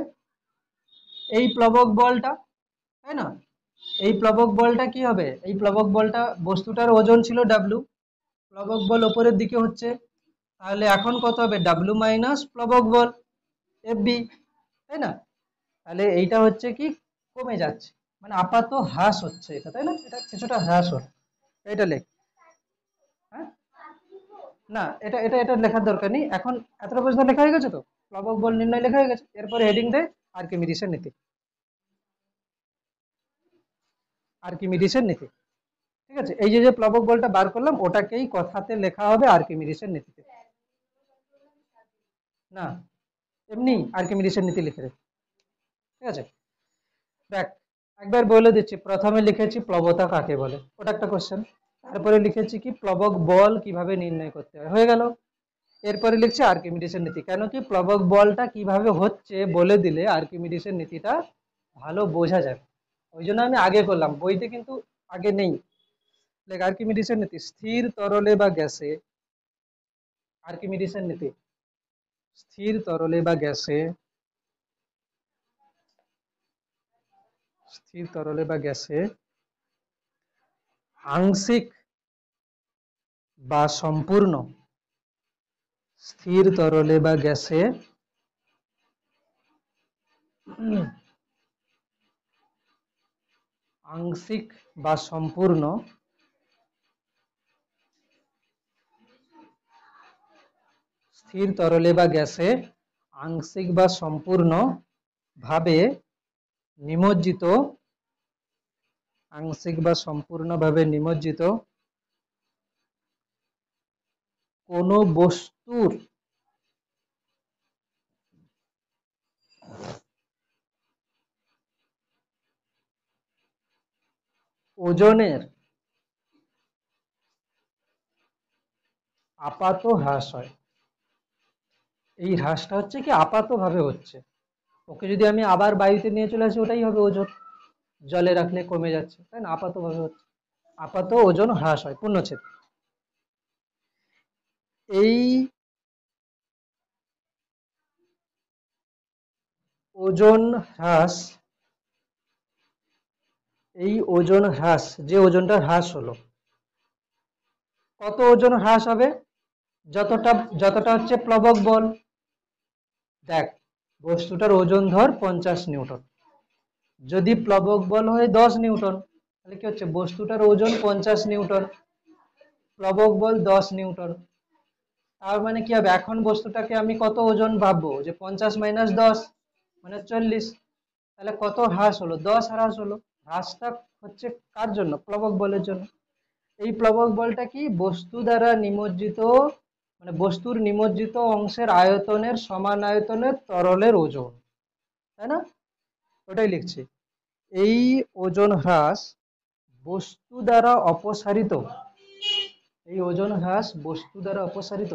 এই প্লবক বলটা, তাই না, এই প্লবক বলটা কি হবে, এই প্লবক বলটা বস্তুটার ওজন ছিল ডাব্লু, প্লবক বল উপরের দিকে হচ্ছে, তাহলে এখন কত হবে, ডাব্লু মাইনাস প্লবক বল এফ বি, তাই না, তাহলে এইটা হচ্ছে কি কমে যাচ্ছে, মানে আপাতত হ্রাস হচ্ছে এটা, তাই না, এটা কিছুটা হ্রাস হল, এটা লেখ। হ্যাঁ, না এটা এটা এটা লেখার দরকার নেই এখন, এতটা পর্যন্ত লেখা হয়ে গেছে, তো প্লবক বল নির্ণয় লেখা হয়ে গেছে, এরপরে হেডিং দে আর্কিমিডিসের নীতি, আর্কিমিডিসের নীতি। ঠিক আছে, এই যে যে প্লবক বলটা বার করলাম ওটাকেই কথাতে লেখা হবে আর্কিমিডিসের নীতিতে। না, এমনি আর্কিমিডিসের নীতি লিখে রে, ঠিক আছে। দেখ একবার বলে দিচ্ছি, প্রথমে লিখেছি প্লবতা কাকে বলে, ওটা একটা কোশ্চেন। তারপরে লিখেছি কি প্লবক বল কিভাবে নির্ণয় করতে হয়, হয়ে গেল। এরপরে লিখছি আর্কিমিডিসের নীতি, কেন কি প্লবক বলটা কিভাবে হচ্ছে বলে দিলে আর্কিমিডিসের নীতিটা ভালো বোঝা যাবে, ওই জন্য আমি আগে করলাম, বইতে কিন্তু আগে নেই। দেখ আর্কিমিডিসের নীতি, স্থির তরলে বা গ্যাসে, আর্কিমিডিসের নীতি স্থির তরলে বা গ্যাসে, স্থির তরলে বা গ্যাসে আংশিক বা সম্পূর্ণ, স্থির তরলে বা গ্যাসে আংশিক বা সম্পূর্ণ স্থির তরলে বা গ্যাসে আংশিক বা সম্পূর্ণ ভাবে নিমজ্জিত, আংশিক বা সম্পূর্ণভাবে নিমজ্জিত কোন বস্তুর ওজনের আপাত হ্রাস হয়। এই হ্রাসটা হচ্ছে কি আপাত ভাবে হচ্ছে, ওকে যদি আমি আবার বায়ুতে নিয়ে চলে আসি ওটাই হবে ওজন, জলে রাখলে কমে যাচ্ছে, তাই না, আপাত ভাবে হচ্ছে, আপাত ওজন হ্রাস হয় পূর্ণচ্ছেদ। এই ওজন হ্রাস, এই ওজন হ্রাস, যে ওজনটা হ্রাস হলো, কত ওজন হ্রাস হবে, যতটা যতটা হচ্ছে প্লবক বল। দেখ বস্তুটার ওজন ধর 50 নিউটন, যদি প্লবক বল হয় 10 নিউটন, তাহলে কি হচ্ছে বস্তুটার ওজন 50 নিউটন, প্লবক বল 10 নিউটন। তার মানে কি হবে, এখন বস্তুটাকে আমি কত ওজন ভাববো, যে 50 - 10 মানে 40, তাহলে কত হ্রাস হলো, 10 হ্রাস হলো। হ্রাসটা হচ্ছে কার জন্য, প্লবক বলের জন্য। এই প্লবক বলটা কি বস্তু দ্বারা নিমজ্জিত, মানে বস্তুর নিমজ্জিত অংশের আয়তনের সমান আয়তনের তরলের ওজন, তাই না, ওটাই লিখছি। এই ওজন হ্রাস বস্তু দ্বারা অপসারিত, এই ওজন হ্রাস বস্তু দ্বারা অপসারিত,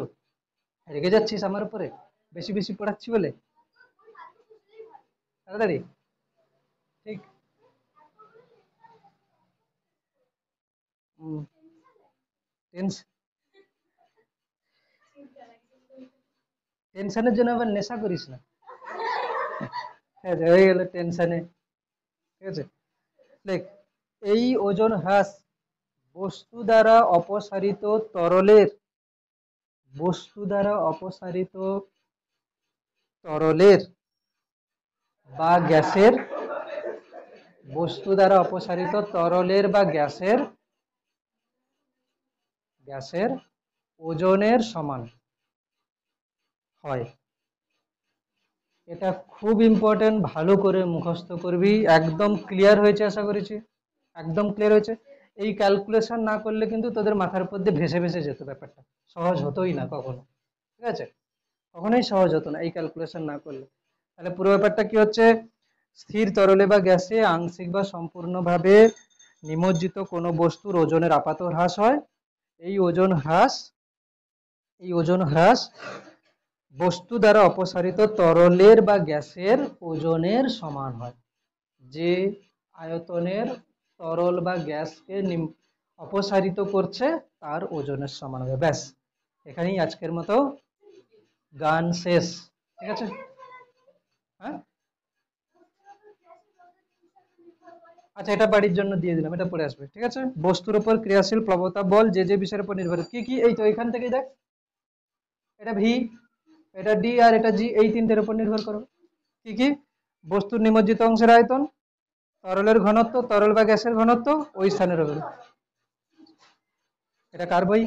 রেগে যাচ্ছিস আমার উপরে বেশি বেশি পড়াচ্ছি বলে, তাড়াতাড়ি, ঠিক। টেনশনের জন্য আবার নেশা করিস না, ঠিক আছে, হয়ে গেল টেনশনে, ঠিক আছে। দেখ এই ওজন হ্রাস বস্তু দ্বারা অপসারিত তরলের, বস্তু দ্বারা অপসারিত তরলের বা গ্যাসের, বস্তু দ্বারা অপসারিত তরলের বা গ্যাসের, গ্যাসের ওজনের সমান হয়। এটা খুব ইম্পর্টেন্ট, ভালো করে মুখস্থ করবি, একদম ক্লিয়ার হয়েছে আশা করেছি, একদম ক্লিয়ার হয়েছে। এই ক্যালকুলেশন না করলে কিন্তু তোদের মাথার উপর দিয়ে ভেসে ভেসে যেত, ব্যাপারটা সহজ হতোই না কখনো, ঠিক আছে, কখনোই সহজ হতো না এই ক্যালকুলেশন না করলে। তাহলে পুরো ব্যাপারটা কি হচ্ছে, স্থির তরলে বা গ্যাসে আংশিক বা সম্পূর্ণভাবে নিমজ্জিত কোনো বস্তুর ওজনের আপাত হ্রাস হয়। এই ওজন হ্রাস, এই ওজন হ্রাস বস্তু দ্বারা অপসারিত তরলের বা গ্যাসের ওজনের সমান হয়। যে আয়তনের তরল বা গ্যাসকে অপসারিত করছে তার ওজনের সমান হবে, ব্যাস। এখানেই আজকের মতো গান শেষ, ঠিক আছে। হ্যাঁ আচ্ছা, এটা বাড়ির জন্য দিয়ে দিলাম, এটা পড়ে আসবে, ঠিক আছে। বস্তুর উপর ক্রিয়াশীল প্লবতা বল যে যে বিষয়ের উপর নির্ভর, কি কি, এই তো এখান থেকে দেখ, এটা ভি, এটা ডি আর এটা জি, এই তিনটের উপর নির্ভর করবে। কি কি, বস্তুর নিমজ্জিত অংশের আয়তন, তরলের ঘনত্ব, তরল বা গ্যাসের ঘনত্ব, ওই স্থানের হবে। এটা কার বই?